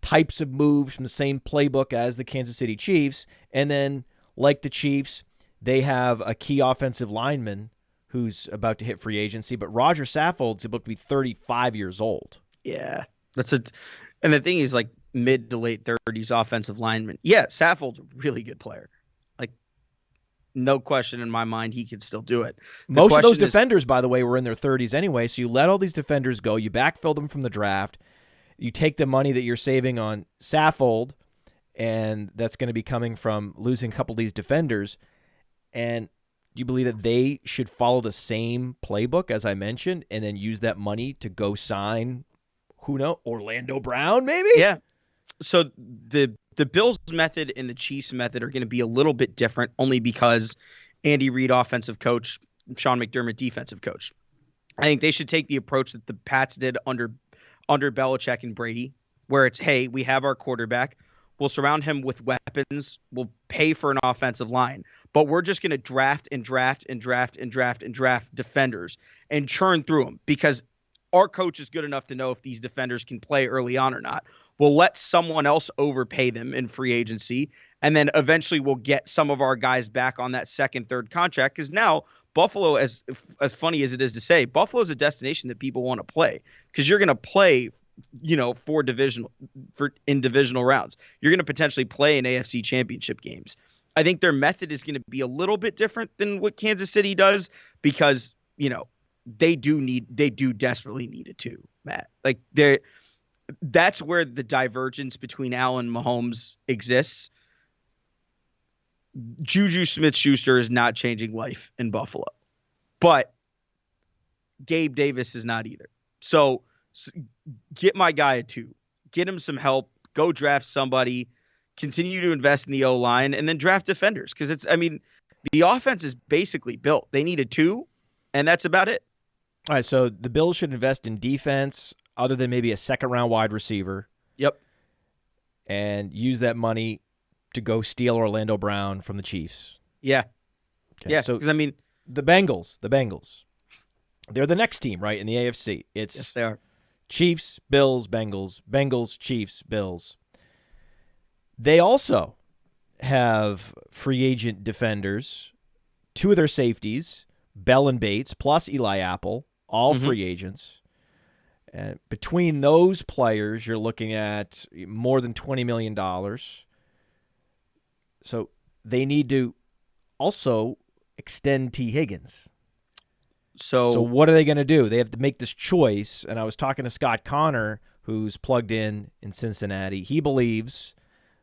types of moves from the same playbook as the Kansas City Chiefs. And then, like the Chiefs, they have a key offensive lineman who's about to hit free agency, but Roger Saffold's about to be 35 years old. Yeah. And the thing is, like, mid to late 30s offensive lineman. Yeah, Saffold's a really good player. No question in my mind he could still do it. Most of those defenders, by the way, were in their 30s anyway, so you let all these defenders go. You backfill them from the draft. You take the money that you're saving on Saffold, and that's going to be coming from losing a couple of these defenders. And do you believe that they should follow the same playbook, as I mentioned, and then use that money to go sign, who knows, Orlando Brown maybe? Yeah. So the Bills method and the Chiefs method are going to be a little bit different only because Andy Reid, offensive coach, Sean McDermott, defensive coach. I think they should take the approach that the Pats did under Belichick and Brady, where it's, hey, we have our quarterback. We'll surround him with weapons. We'll pay for an offensive line. But we're just going to draft defenders and churn through them because our coach is good enough to know if these defenders can play early on or not. We'll let someone else overpay them in free agency, and then eventually we'll get some of our guys back on that second, third contract. Because now Buffalo, as funny as it is to say, Buffalo is a destination that people want to play because you're going to play, in divisional rounds. You're going to potentially play in AFC Championship games. I think their method is going to be a little bit different than what Kansas City does because they do desperately need it too, Matt. Like that's where the divergence between Allen and Mahomes exists. Juju Smith-Schuster is not changing life in Buffalo, but Gabe Davis is not either. So get my guy a 2, get him some help, go draft somebody, continue to invest in the O-line, and then draft defenders. Cause the offense is basically built. They need a 2, and that's about it. All right. So the Bills should invest in defense, other than maybe a second-round wide receiver. Yep. And use that money to go steal Orlando Brown from the Chiefs. Yeah. Okay, yeah. So the Bengals, they're the next team, right, in the AFC. Yes, they are. Chiefs, Bills, Bengals, Chiefs, Bills. They also have free agent defenders, 2 of their safeties, Bell and Bates, plus Eli Apple, all Mm-hmm. free agents. And between those players, you're looking at more than $20 million. So they need to also extend T. Higgins. So So what are they going to do? They have to make this choice. And I was talking to Scott Connor, who's plugged in Cincinnati. He believes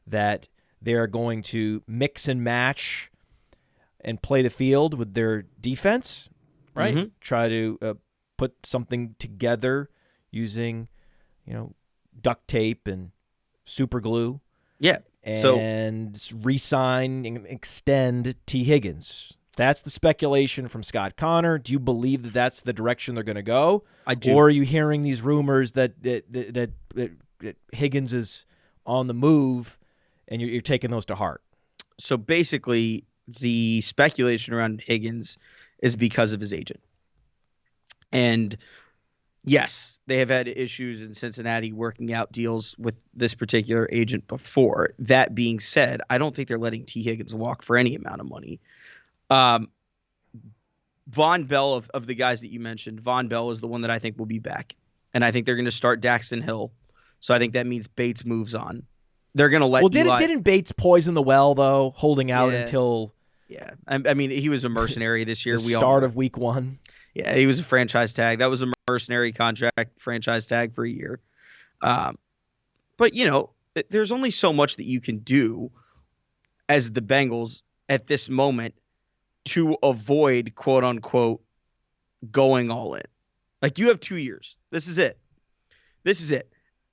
that they're going to mix and match and play the field with their defense, right? mm-hmm. Try to put something together using, duct tape and super glue. Yeah. And re-sign and extend T. Higgins. That's the speculation from Scott Connor. Do you believe that that's the direction they're going to go? I do. Or are you hearing these rumors that Higgins is on the move and you're taking those to heart? So basically, the speculation around Higgins is because of his agent. And yes, they have had issues in Cincinnati working out deals with this particular agent before. That being said, I don't think they're letting T. Higgins walk for any amount of money. Von Bell, of the guys that you mentioned, Von Bell is the one that I think will be back. And I think they're going to start Daxton Hill. So I think that means Bates moves on. They're going to let Eli... didn't Bates poison the well, though, holding out until... Yeah. I mean, he was a mercenary this year. The start of week 1. Yeah, he was a franchise tag. That was a mercenary contract, franchise tag for a year. But, there's only so much that you can do as the Bengals at this moment to avoid, quote unquote, going all in. Like, you have 2 years. This is it.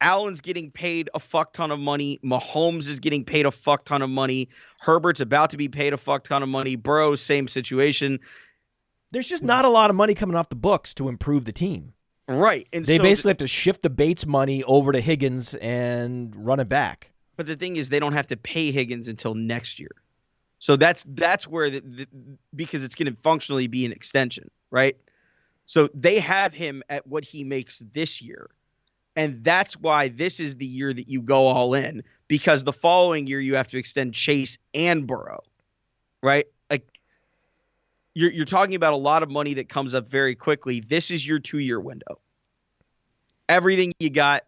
Allen's getting paid a fuck ton of money. Mahomes is getting paid a fuck ton of money. Herbert's about to be paid a fuck ton of money. Burrow, same situation. There's just not a lot of money coming off the books to improve the team. Right. And they basically have to shift the Bates money over to Higgins and run it back. But the thing is, they don't have to pay Higgins until next year. So that's where because it's going to functionally be an extension, right? So they have him at what he makes this year. And that's why this is the year that you go all in, because the following year you have to extend Chase and Burrow, right? Like, you're talking about a lot of money that comes up very quickly. This is your 2-year window. Everything you got,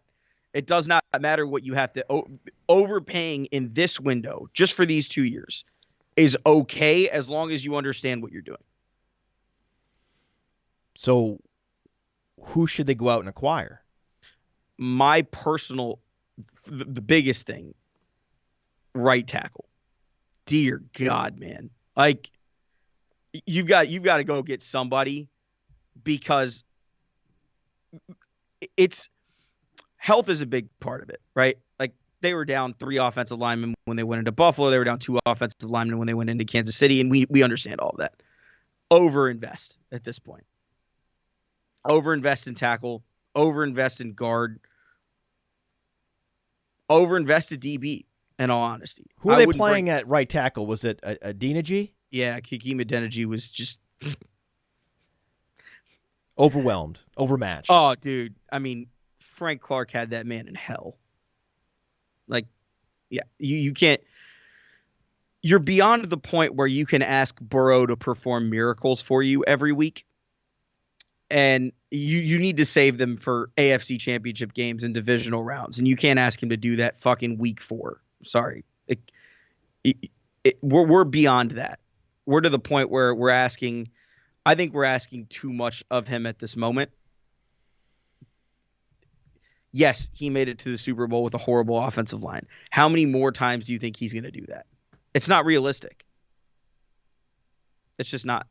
it does not matter what you have to overpaying in this window just for these 2 years is okay as long as you understand what you're doing. So who should they go out and acquire? My personal, the biggest thing, right tackle. Dear God, man. Like, you've got to go get somebody, because it's health is a big part of it, right? Like, they were down 3 offensive linemen when they went into Buffalo. They were down 2 offensive linemen when they went into Kansas City, and we understand all of that. Overinvest at this point. Overinvest in tackle. Overinvest in guard. Overinvest in DB, in all honesty. Who are they playing at right tackle? Was it Adeniji? Yeah, Kiki Adeniji was just... overwhelmed, overmatched. Oh, dude. I mean, Frank Clark had that man in hell. Like, yeah, you can't... You're beyond the point where you can ask Burrow to perform miracles for you every week. And you need to save them for AFC championship games and divisional rounds. And you can't ask him to do that fucking week 4. Sorry. We're beyond that. We're to the point where I think we're asking too much of him at this moment. Yes, he made it to the Super Bowl with a horrible offensive line. How many more times do you think he's going to do that? It's not realistic. It's just not.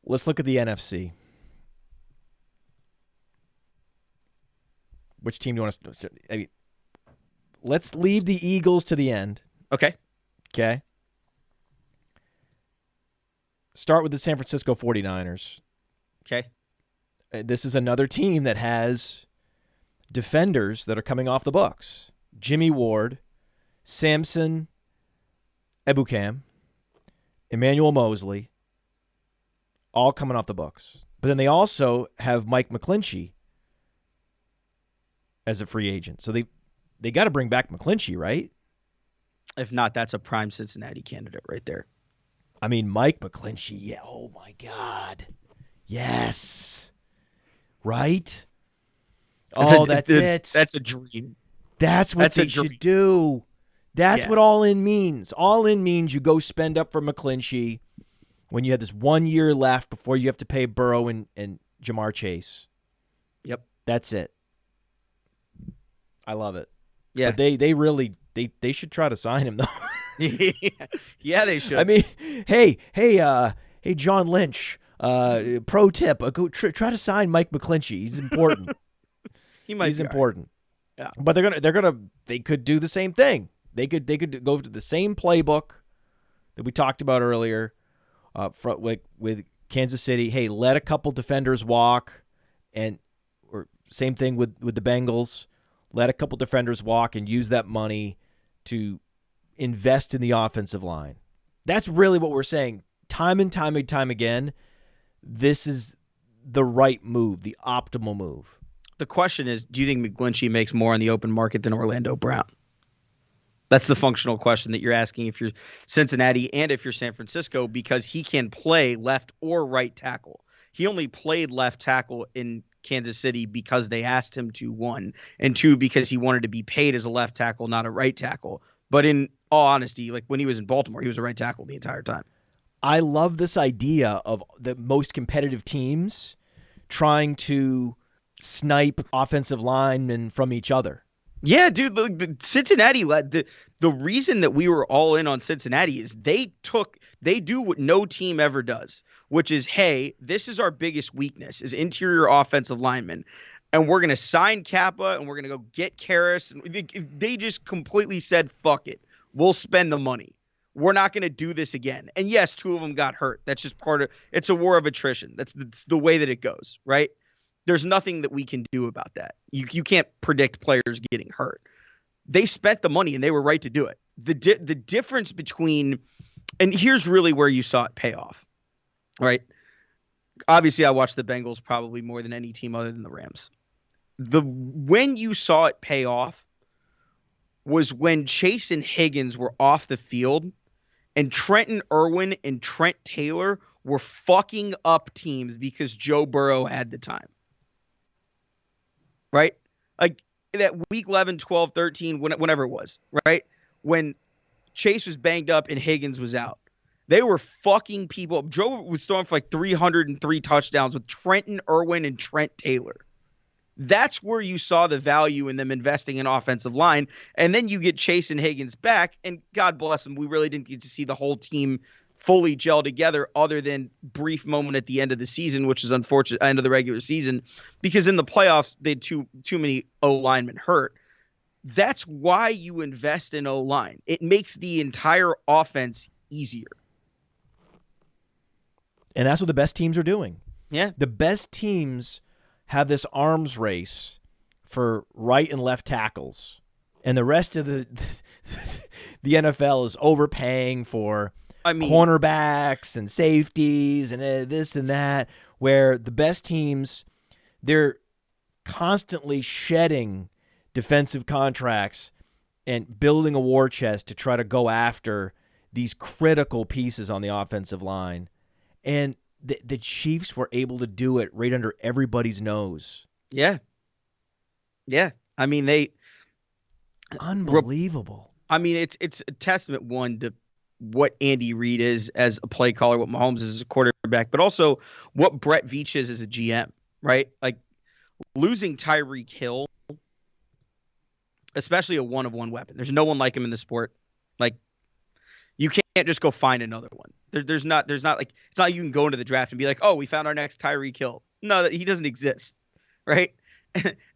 Let's look at the NFC. Which team do you want to... I mean, let's leave the Eagles to the end. Okay. Start with the San Francisco 49ers. Okay. This is another team that has defenders that are coming off the books. Jimmy Ward, Samson Ebukam, Emmanuel Mosley, all coming off the books. But then they also have Mike McGlinchey as a free agent. So they got to bring back McGlinchey, right? If not, that's a prime Cincinnati candidate right there. I mean, Mike McClinchy, yeah, oh my God. Yes. Right? Oh, that's it. That's a dream. That's what That's a they dream. should do. That's Yeah. what all in means. All in means you go spend up for McClinchy when you have this 1 year left before you have to pay Burrow and Jamar Chase. Yep. That's it. I love it. Yeah. But they really they should try to sign him though. Yeah, they should. I mean, hey, John Lynch. Pro tip: go try to sign Mike McClinchy. He's important. He's important. Right. Yeah. But they could do the same thing. They could go to the same playbook that we talked about earlier, with Kansas City. Hey, let a couple defenders walk, or same thing with the Bengals. Let a couple defenders walk and use that money to invest in the offensive line. That's really what we're saying. Time and time again, this is the right move, the optimal move. The question is, do you think McGlinchey makes more on the open market than Orlando Brown? That's the functional question that you're asking if you're Cincinnati and if you're San Francisco, because he can play left or right tackle. He only played left tackle in Kansas City because they asked him to, one, and two, because he wanted to be paid as a left tackle, not a right tackle. But in all honesty, like when he was in Baltimore, he was a right tackle the entire time. I love this idea of the most competitive teams trying to snipe offensive linemen from each other. Yeah, dude, the Cincinnati led the reason that we were all in on Cincinnati is they do what no team ever does, which is, hey, this is our biggest weakness is interior offensive linemen. And we're going to sign Kappa and we're going to go get Karras. They just completely said, fuck it. We'll spend the money. We're not going to do this again. And yes, two of them got hurt. That's just it's a war of attrition. That's the way that it goes, right? There's nothing that we can do about that. You can't predict players getting hurt. They spent the money and they were right to do it. The difference between, and here's really where you saw it pay off, right? Obviously, I watched the Bengals probably more than any team other than the Rams. When you saw it pay off was when Chase and Higgins were off the field and Trenton Irwin and Trent Taylor were fucking up teams because Joe Burrow had the time. Right? Like that week 11, 12, 13, whenever it was, right? When Chase was banged up and Higgins was out. They were fucking people up. Joe was throwing for like 303 touchdowns with Trenton Irwin and Trent Taylor. That's where you saw the value in them investing in offensive line. And then you get Chase and Higgins back, and God bless them, we really didn't get to see the whole team fully gel together other than brief moment at the end of the season, which is unfortunate, end of the regular season, because in the playoffs, they had too many O-linemen hurt. That's why you invest in O-line. It makes the entire offense easier. And that's what the best teams are doing. Yeah. The best teams have this arms race for right and left tackles. And the rest of the NFL is overpaying for cornerbacks and safeties and this and that, where the best teams, they're constantly shedding defensive contracts and building a war chest to try to go after these critical pieces on the offensive line. And the Chiefs were able to do it right under everybody's nose. Yeah. Yeah. I mean, unbelievable. I mean, it's a testament, one, to what Andy Reid is as a play caller, what Mahomes is as a quarterback, but also what Brett Veach is as a GM, right? Like losing Tyreek Hill, especially a one-of-one weapon. There's no one like him in the sport. Like you can't just go find another one. There's not like, it's not like you can go into the draft and be like, oh, we found our next Tyreek Hill. No, he doesn't exist, right?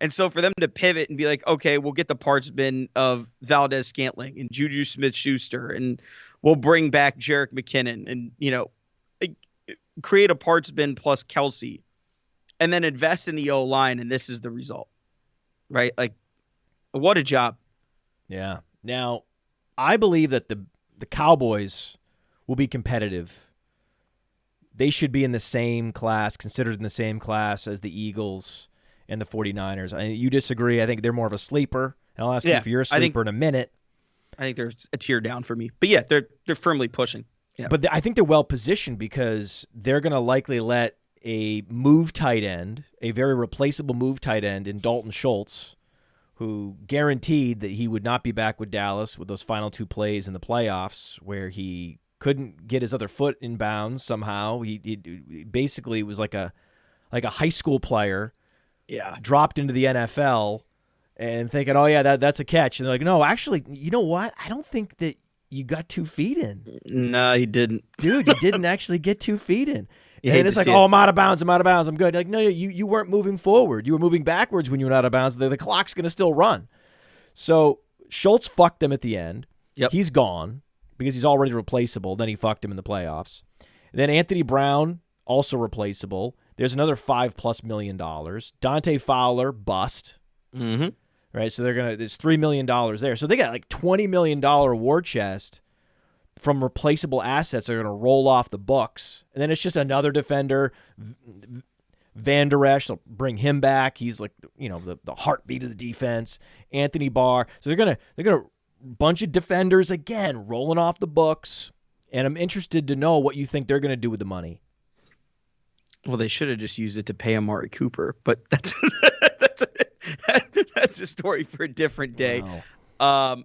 And so for them to pivot and be like, okay, we'll get the parts bin of Valdez Scantling and Juju Smith-Schuster, and we'll bring back Jerick McKinnon and, create a parts bin plus Kelsey, and then invest in the O-line, and this is the result, right? Like, what a job. Yeah. Now, I believe that the Cowboys will be competitive. They should be in the same class, considered in the same class as the Eagles and the 49ers. You disagree. I think they're more of a sleeper. And I'll ask you if you're a sleeper in a minute. I think they're a tier down for me. But yeah, they're firmly pushing. Yeah. But I think they're well positioned because they're going to likely let a move tight end, a very replaceable move tight end in Dalton Schultz, who guaranteed that he would not be back with Dallas with those final 2 plays in the playoffs where he couldn't get his other foot in bounds somehow. He basically was like a high school player, dropped into the NFL and thinking, oh yeah, that's a catch. And they're like, no, actually, you know what? I don't think that you got 2 feet in. No, he didn't. Dude, you didn't actually get 2 feet in. You And hate it's to like, see oh, it. I'm out of bounds, I'm good. Like, no, you weren't moving forward. You were moving backwards when you went out of bounds. The clock's going to still run. So Schultz fucked them at the end. Yep. He's gone because he's already replaceable. Then he fucked him in the playoffs. And then Anthony Brown, also replaceable. There's another $5+ million. Dante Fowler, bust. Mm-hmm. Right, so there's $3 million there. So they got like $20 million war chest from replaceable assets that are going to roll off the books. And then it's just another defender. Van Der Esch, they'll bring him back. He's like, the heartbeat of the defense. Anthony Barr. So they're gonna bunch of defenders again rolling off the books. And I'm interested to know what you think they're going to do with the money. Well, they should have just used it to pay Amari Cooper, but that's that's a story for a different day. Wow.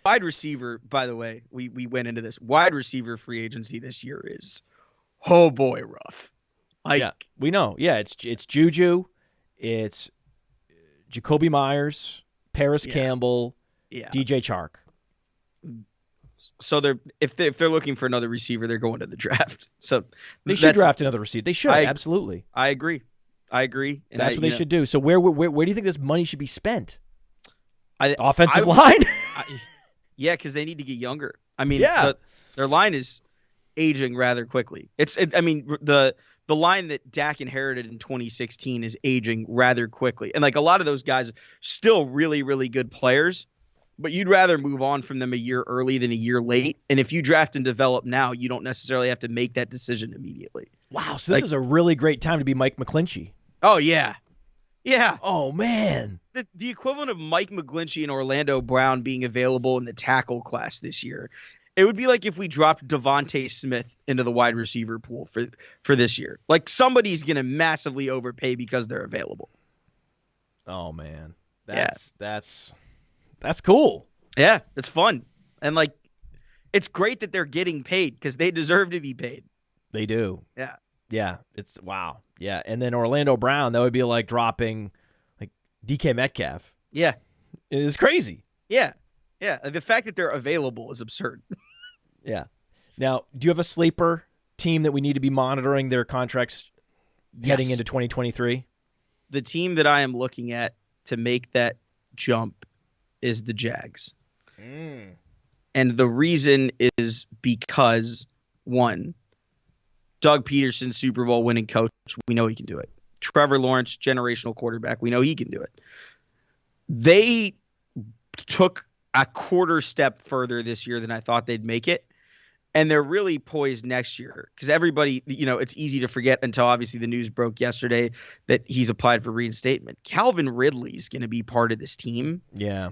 Wide receiver, by the way, we went into this. Wide receiver free agency this year is, oh boy, rough. Yeah, we know. Yeah, it's Juju, it's Jacoby Myers, Paris Campbell, DJ Chark. So if they're looking for another receiver, they're going to the draft. So they should draft another receiver. They should, absolutely. I agree. And that's what they should do. So where do you think this money should be spent? Offensive I line? Yeah, because they need to get younger. I mean, yeah. Their line is aging rather quickly. The line that Dak inherited in 2016 is aging rather quickly. And like a lot of those guys still really, really good players, but you'd rather move on from them a year early than a year late. And if you draft and develop now, you don't necessarily have to make that decision immediately. Wow, so this is a really great time to be Mike McGlinchey. Oh, yeah. Yeah. Oh, man. The equivalent of Mike McGlinchey and Orlando Brown being available in the tackle class this year. It would be like if we dropped Devontae Smith into the wide receiver pool for this year. Like somebody's going to massively overpay because they're available. Oh, man. That's cool. Yeah, it's fun. And like, it's great that they're getting paid because they deserve to be paid. They do. Yeah. Yeah. It's wow. Yeah. And then Orlando Brown, that would be like dropping like DK Metcalf. Yeah. It's crazy. Yeah. Yeah. The fact that they're available is absurd. Yeah. Now, do you have a sleeper team that we need to be monitoring their contracts heading into 2023? The team that I am looking at to make that jump is the Jags. And the reason is because, one, Doug Peterson, Super Bowl winning coach, we know he can do it. Trevor Lawrence, generational quarterback, we know he can do it. They took a quarter step further this year than I thought they'd make it. And they're really poised next year because everybody, it's easy to forget until obviously the news broke yesterday that he's applied for reinstatement. Calvin Ridley is going to be part of this team. Yeah.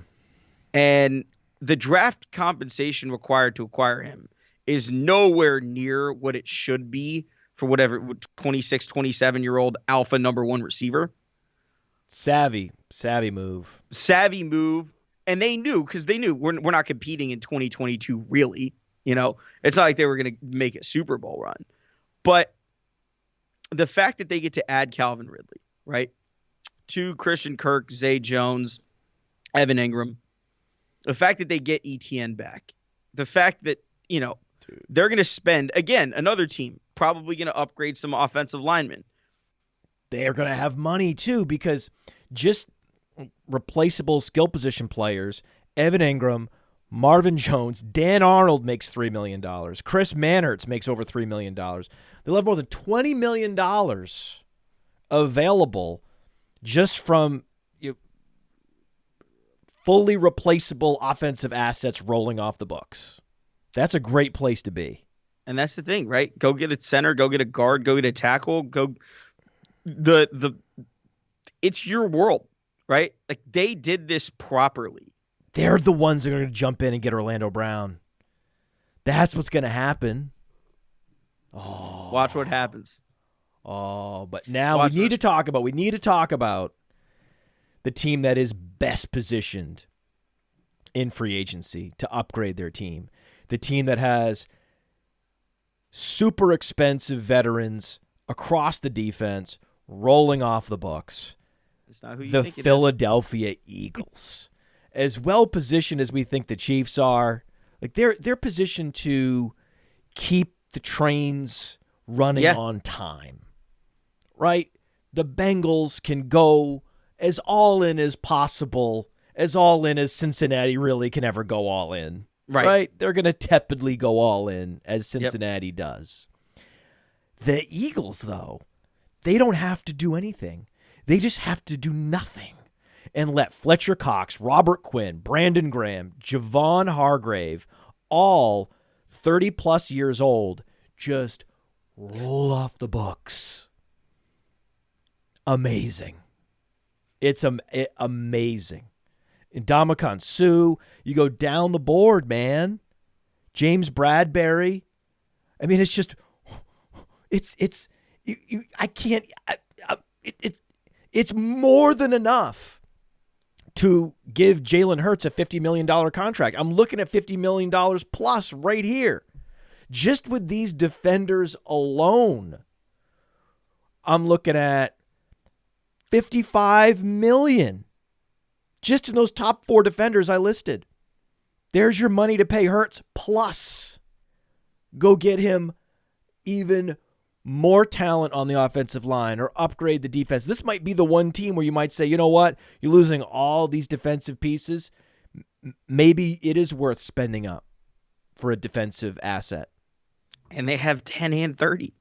And the draft compensation required to acquire him is nowhere near what it should be for whatever 26, 27-year-old alpha number one receiver. Savvy move. And they knew because they knew we're not competing in 2022 really. It's not like they were going to make a Super Bowl run. But the fact that they get to add Calvin Ridley, right, to Christian Kirk, Zay Jones, Evan Ingram, the fact that they get ETN back, the fact that, they're going to spend, again, another team probably going to upgrade some offensive linemen. They're going to have money, too, because just replaceable skill position players, Evan Ingram, Marvin Jones, Dan Arnold makes $3 million. Chris Manhertz makes over $3 million. They'll have more than $20 million available just from fully replaceable offensive assets rolling off the books. That's a great place to be. And that's the thing, right? Go get a center, go get a guard, go get a tackle, it's your world, right? Like they did this properly. They're the ones that are going to jump in and get Orlando Brown. That's what's going to happen. Watch Oh, what happens. but now Watch what. we need to talk about the team that is best positioned in free agency to upgrade their team. The team that has super expensive veterans across the defense rolling off the books. It's not who you The think it is. Philadelphia Eagles. As well positioned as we think the Chiefs are, like they're positioned to keep the trains running Yeah. on time. Right? The Bengals can go as all in as possible, as all in as Cincinnati really can ever go all in. Right. They're going to tepidly go all in as Yep. Cincinnati does. The Eagles, though, they don't have to do anything. They just have to do nothing and let Fletcher Cox, Robert Quinn, Brandon Graham, Javon Hargrave, all 30-plus years old, just roll off the books. Amazing. It's amazing. Ndamukong Suh, you go down the board, man. James Bradbury. I mean, it's just, I can't, it's more than enough to give Jalen Hurts a $50 million contract. I'm looking at $50 million plus right here. Just with these defenders alone, I'm looking at $55 million. Just in those top 4 defenders I listed. There's your money to pay Hurts, plus go get him even more talent on the offensive line or upgrade the defense. This might be the one team where you might say, you know what? You're losing all these defensive pieces. Maybe it is worth spending up for a defensive asset. And they have 10 and 30.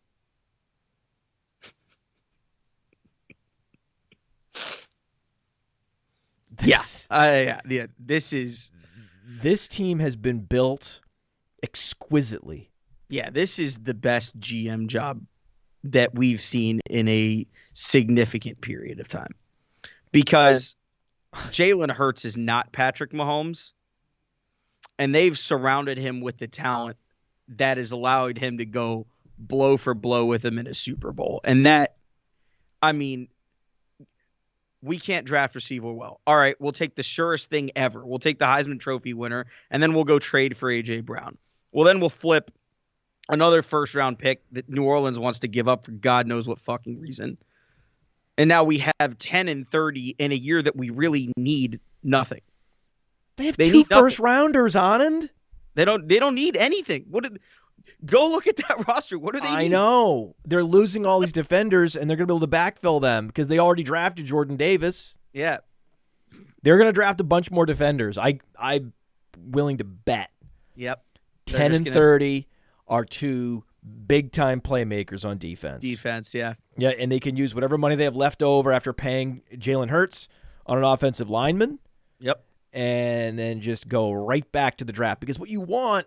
This team has been built exquisitely. Yeah, this is the best GM job that we've seen in a significant period of time. Because Jalen Hurts is not Patrick Mahomes, and they've surrounded him with the talent that has allowed him to go blow for blow with him in a Super Bowl. And that, I mean, we can't draft receiver well. All right, we'll take the surest thing ever. We'll take the Heisman Trophy winner, and then we'll go trade for A.J. Brown. Well, then we'll flip another first-round pick that New Orleans wants to give up for God knows what fucking reason. And now we have 10 and 30 in a year that we really need nothing. They have 2 first-rounders, Anand. They don't need anything. Go look at that roster. What do they need? I know. They're losing all these defenders, and they're going to be able to backfill them because they already drafted Jordan Davis. Yeah. They're going to draft a bunch more defenders. I'm willing to bet. Yep. 10 and 30 are 2 big-time playmakers on defense. Defense, yeah. Yeah, and they can use whatever money they have left over after paying Jalen Hurts on an offensive lineman. Yep. And then just go right back to the draft. Because what you want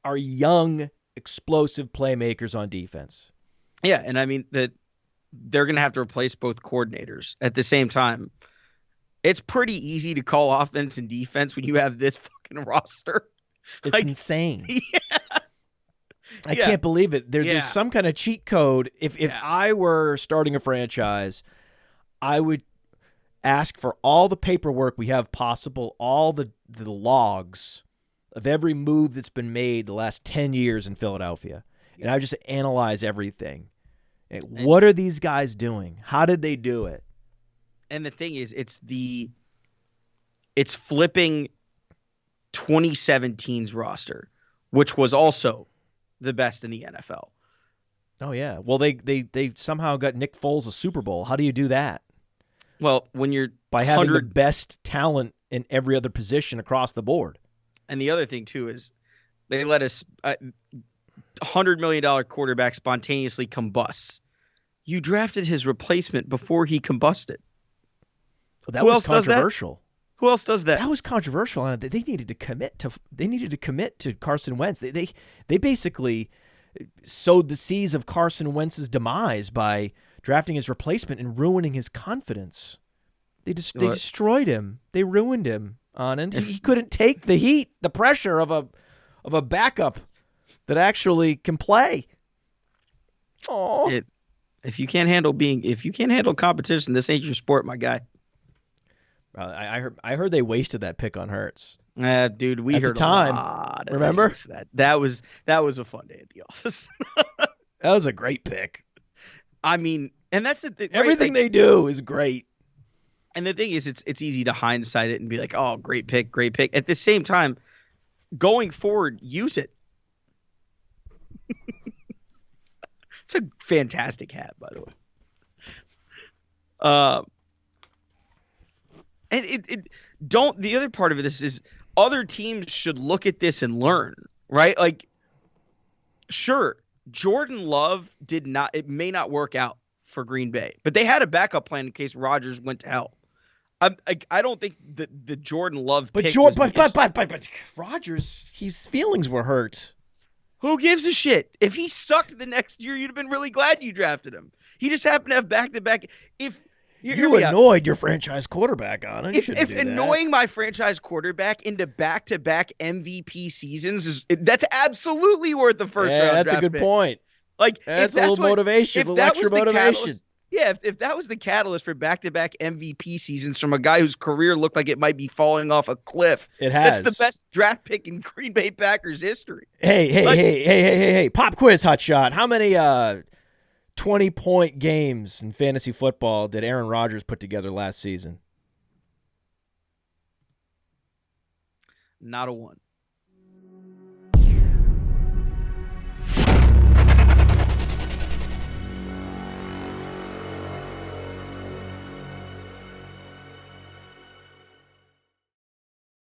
are young, explosive playmakers on defense. Yeah, and I mean that they're going to have to replace both coordinators at the same time. It's pretty easy to call offense and defense when you have this fucking roster. It's insane. Yeah. I can't believe it. There's some kind of cheat code. If I were starting a franchise, I would ask for all the paperwork we have possible, all the logs of every move that's been made the last 10 years in Philadelphia. And I would just analyze everything. What are these guys doing? How did they do it? And the thing is, it's flipping 2017's roster, which was also the best in the NFL. Oh, yeah. Well, they somehow got Nick Foles a Super Bowl. How do you do that? Well, when you're by having the best talent in every other position across the board. And the other thing, too, is they let us $100 million quarterback spontaneously combust. You drafted his replacement before he combusted. Well, that was controversial. Who else does that? That was controversial. They needed to commit to Carson Wentz. They basically sowed the seeds of Carson Wentz's demise by drafting his replacement and ruining his confidence. They destroyed him. They ruined him, Anand. He couldn't take the heat, the pressure of a backup that actually can play. Oh, It if you can't handle competition, this ain't your sport, my guy. I heard they wasted that pick on Hurts Dude, we at the heard a time. lot of Remember? things. That was a fun day at the office. That was a great pick. I mean, and that's the thing. Right? Everything Like, they do is great. and the thing is, it's easy to hindsight it and be like, oh, great pick, great pick. At the same time, going forward, use it. It's a fantastic hat, by the way. And it don't the other part of this is other teams should look at this and learn, right? Like, sure, Jordan Love it may not work out for Green Bay, but they had a backup plan in case Rodgers went to hell. I don't think that the Jordan Love But pick was but Rodgers, his feelings were hurt. who gives a shit? If he sucked the next year, you'd have been really glad you drafted him. He just happened to have back-to-back. If You annoyed your franchise quarterback, Anand. If annoying my franchise quarterback into back-to-back MVP seasons that's absolutely worth the first round. That's a good point. Like, that's a little motivation, a little extra motivation. If that was the catalyst for back-to-back MVP seasons from a guy whose career looked like it might be falling off a cliff, it has. That's the best draft pick in Green Bay Packers history. Hey! Pop quiz, hot shot. How many 20-point games in fantasy football did Aaron Rodgers put together last season? Not a one.